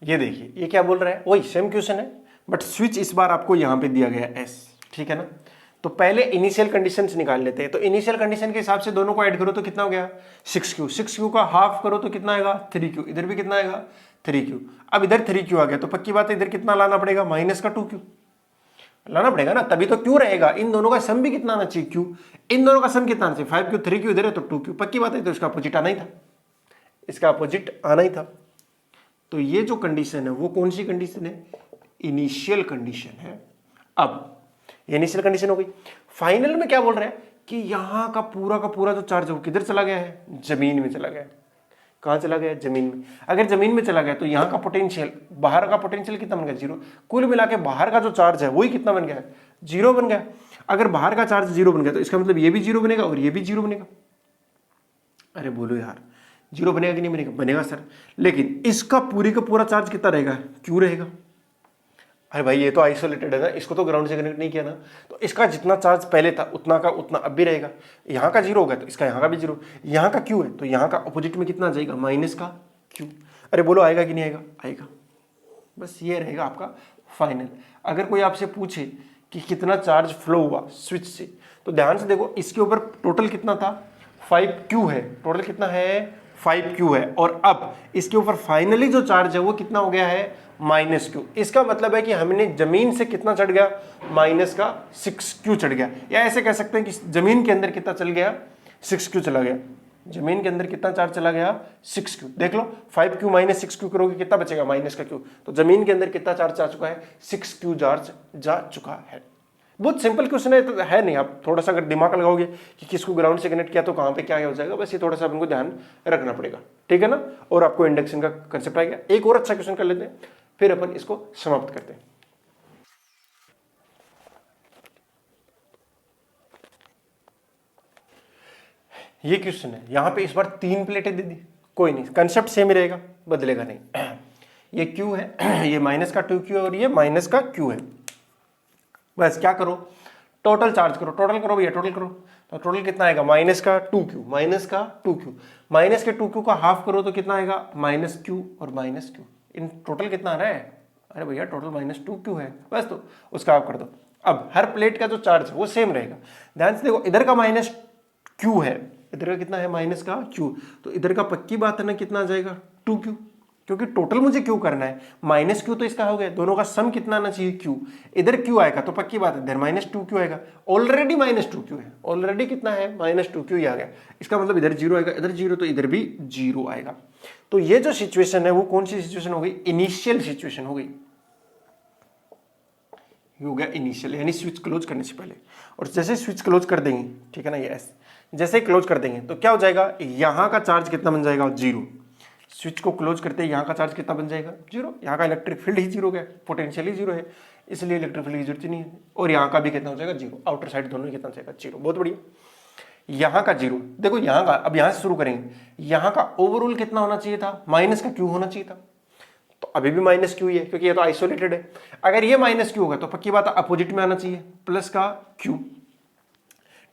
ये देखिए ये क्या बोल रहा है, वही सेम क्वेश्चन है, बट स्विच इस बार आपको यहां पे दिया गया है S, ठीक है ना। तो पहले इनिशियल कंडीशंस निकाल लेते हैं। तो इनिशियल कंडीशन के हिसाब से दोनों को ऐड करो तो कितना हो गया, 6Q। 6Q का हाफ करो तो कितना आएगा, 3Q। इधर भी कितना आएगा, 3Q। अब इधर 3Q आ गया तो पक्की बात है इधर कितना लाना पड़ेगा, माइनस का 2Q लाना पड़ेगा ना, तभी तो Q रहेगा। इन दोनों का सम भी कितना आना चाहिए, Q। इन दोनों का सम कितना आना चाहिए, 5Q। 3Q इधर है तो 2Q, पक्की बात है, तो इसका अपोजिट आना ही था, इसका अपोजिट आना ही था। तो ये जो कंडीशन है वो कौन सी कंडीशन है, इनिशियल कंडीशन है। अब ये इनिशियल कंडीशन हो गई। फाइनल में क्या बोल रहे हैं कि यहां का पूरा जो चार्ज है वो किधर चला गया है, जमीन में चला गया है। कहां चला गया, जमीन में। अगर जमीन में चला गया तो यहां का पोटेंशियल, बाहर का पोटेंशियल कितना बन गया, 0। कुल मिला के बाहर का जो चार्ज है वही कितना बन गया, 0 बन गया। अगर बाहर का चार्ज 0 बन गया तो इसका मतलब ये भी 0 बनेगा और ये भी 0 बनेगा। अरे बोलो यार, 0 बनेगा कि नहीं बनेगा, बनेगा सर। लेकिन इसका पूरी का पूरा चार्ज कितना रहेगा, Q रहेगा। अरे भाई ये तो आइसोलेटेड है ना, इसको तो ग्राउंड से कनेक्ट नहीं किया ना, तो इसका जितना चार्ज पहले था उतना का उतना अब भी रहेगा। यहाँ का 0 हो गया तो इसका यहाँ का भी 0। यहाँ का Q है तो यहाँ का अपोजिट में कितना आ जाएगा, माइनस का Q। अरे बोलो आएगा कि नहीं आएगा, आएगा। बस ये रहेगा आपका फाइनल। अगर कोई आपसे पूछे कि कितना चार्ज फ्लो हुआ स्विच से, तो ध्यान से देखो, इसके ऊपर टोटल कितना था, 5Q है, टोटल कितना है, 5Q है। और अब इसके ऊपर फाइनली जो चार्ज है वो कितना हो गया है, -Q। इसका मतलब है कि हमने जमीन से कितना चढ़ गया, माइनस का 6Q चढ़ गया। या ऐसे कह सकते हैं कि जमीन के अंदर कितना चल गया, 6Q चला गया। जमीन के अंदर कितना चार्ज चला गया, 6Q। देख लो 5Q - 6Q करोगे कितना बचेगा, माइनस का Q। तो जमीन के अंदर कितना चार्ज जा चुका है, 6Q चार्ज जा चुका है। बहुत सिंपल क्वेश्चन है, तो है नहीं। आप थोड़ा सा अगर दिमाग लगाओगे कि किसको ग्राउंड से कनेक्ट किया तो कहाँ पे क्या हो जाएगा, बस ये थोड़ा सा आपको ध्यान रखना पड़ेगा, ठीक है ना। और आपको इंडक्शन का कंसेप्ट आ गया। एक और अच्छा क्वेश्चन कर लेते हैं, फिर अपन इसको समाप्त करते हैं। ये क्वेश्चन है, यहां पे इस बार 3 प्लेटें दे दी, कोई नहीं, कंसेप्ट सेम ही रहेगा, बदलेगा नहीं। ये Q है, ये माइनस का 2Q है और ये माइनस का Q है। बस क्या करो, टोटल चार्ज करो, टोटल करो भैया, टोटल करो। तो टोटल कितना आएगा, माइनस का 2Q, माइनस का 2Q, माइनस के 2Q का हाफ करो तो कितना आएगा, माइनस Q और माइनस Q। इन टोटल कितना आ रहा है, अरे भैया टोटल माइनस 2Q है, बस तो उसका हाफ कर दो। अब हर प्लेट का जो चार्ज है वो सेम रहेगा। ध्यान से देखो, इधर का माइनस Q है, इधर का कितना है, माइनस का Q, तो इधर का पक्की बात है ना, कितना आ जाएगा 2Q, क्योंकि टोटल मुझे Q करना है। माइनस Q तो इसका हो गया, दोनों का सम कितना आना चाहिए Q, इधर Q आएगा तो पक्की बात है इधर माइनस 2Q आएगा। ऑलरेडी माइनस 2Q है, ऑलरेडी कितना है, माइनस 2Q ही आ गया। इसका मतलब इधर जीरो आएगा, इधर जीरो तो इधर भी जीरो आएगा। तो ये जो सिचुएशन है वो कौन सी सिचुएशन हो गई, इनिशियल सिचुएशन हो गई, हो गया इनिशियल, यानी स्विच क्लोज करने से पहले। और जैसे स्विच क्लोज कर देंगे, ठीक है ना, ये जैसे क्लोज कर देंगे तो क्या हो जाएगा, यहाँ का चार्ज कितना बन जाएगा, जीरो। स्विच को क्लोज करते हैं यहाँ का चार्ज कितना बन जाएगा, जीरो। यहाँ का इलेक्ट्रिक फील्ड ही जीरो है, पोटेंशियल ही जीरो है, इसलिए इलेक्ट्रिक फील्ड की जरूरत ही नहीं है। और यहाँ का भी कितना हो जाएगा, जीरो। आउटर साइड दोनों कितना हो जाएगा, जीरो। बहुत बढ़िया। यहाँ का जीरो, देखो यहाँ का, अब यहाँ से शुरू करेंगे, यहाँ का ओवरऑल कितना होना चाहिए था, माइनस का Q होना चाहिए था, तो अभी भी माइनस Q ही है क्योंकि ये तो आइसोलेटेड है। अगर ये माइनस Q होगा तो पक्की बात है अपोजिट में आना चाहिए, प्लस का Q,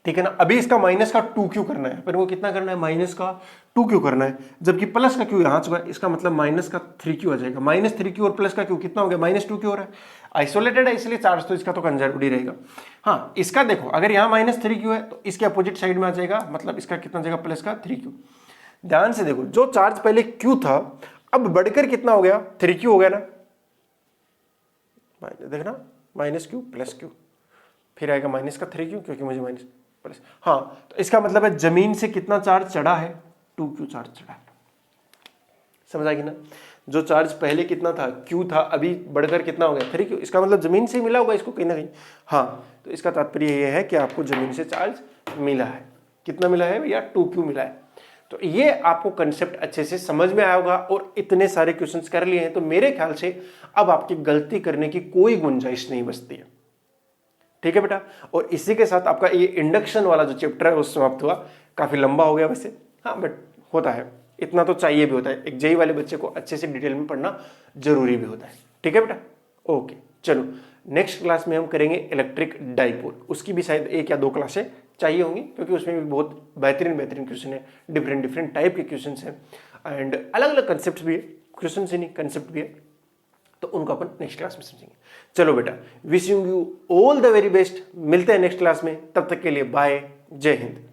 ठीक है ना। अभी इसका माइनस का 2Q करना है, पर वो कितना करना है, माइनस का 2Q करना है, जबकि प्लस का Q यहाँ चुका है, इसका मतलब माइनस का 3Q आ जाएगा। माइनस 3Q और प्लस का Q कितना हो गया, माइनस 2Q हो रहा है। आइसोलेटेड है इसलिए चार्ज तो इसका तो कंजर्व्ड ही रहेगा। हाँ, इसका देखो, अगर यहाँ माइनस 3Q है तो इसके अपोजिट साइड में आ जाएगा, मतलब इसका कितना जाएगा, प्लस का 3Q। ध्यान से देखो, जो चार्ज पहले Q था अब बढ़कर कितना हो गया, 3Q हो गया ना, देखना, माइनस Q प्लस Q, फिर आएगा माइनस का 3Q क्योंकि मुझे माइनस प्लस। हाँ, तो इसका मतलब है जमीन से कितना चार्ज चढ़ा है, 2Q चार्ज चढ़ा है। समझ आएगी ना, जो चार्ज पहले कितना था, Q था, अभी बढ़कर कितना हो गया, 3Q। इसका मतलब जमीन से मिला होगा इसको कहीं ना कहीं। हाँ, तो इसका तात्पर्य यह है कि आपको जमीन से चार्ज मिला है। कितना मिला है भैया, 2Q मिला है। तो ये आपको कंसेप्ट अच्छे से समझ में आया होगा और इतने सारे क्वेश्चंस कर लिए हैं, तो मेरे ख्याल से अब आपकी गलती करने की कोई गुंजाइश नहीं बचती है। ठीक है बेटा, और इसी के साथ आपका ये इंडक्शन वाला जो चैप्टर है वो समाप्त हुआ। काफी लंबा हो गया वैसे, हाँ, बट होता है, इतना तो चाहिए भी होता है। एक जेई वाले बच्चे को अच्छे से डिटेल में पढ़ना जरूरी भी होता है। ठीक है बेटा, ओके। चलो, नेक्स्ट क्लास में हम करेंगे इलेक्ट्रिक डाइपोल। उसकी भी शायद 1 या 2 क्लासें चाहिए होंगी, क्योंकि उसमें भी बहुत बेहतरीन क्वेश्चन है, डिफरेंट टाइप के क्वेश्चन हैं, एंड अलग अलग कंसेप्ट भी है, क्वेश्चन से नहीं कंसेप्ट भी है, तो उनको अपन नेक्स्ट क्लास में समझेंगे। चलो बेटा, wishing you all the very best. मिलते हैं नेक्स्ट क्लास में, तब तक के लिए बाय, जय हिंद।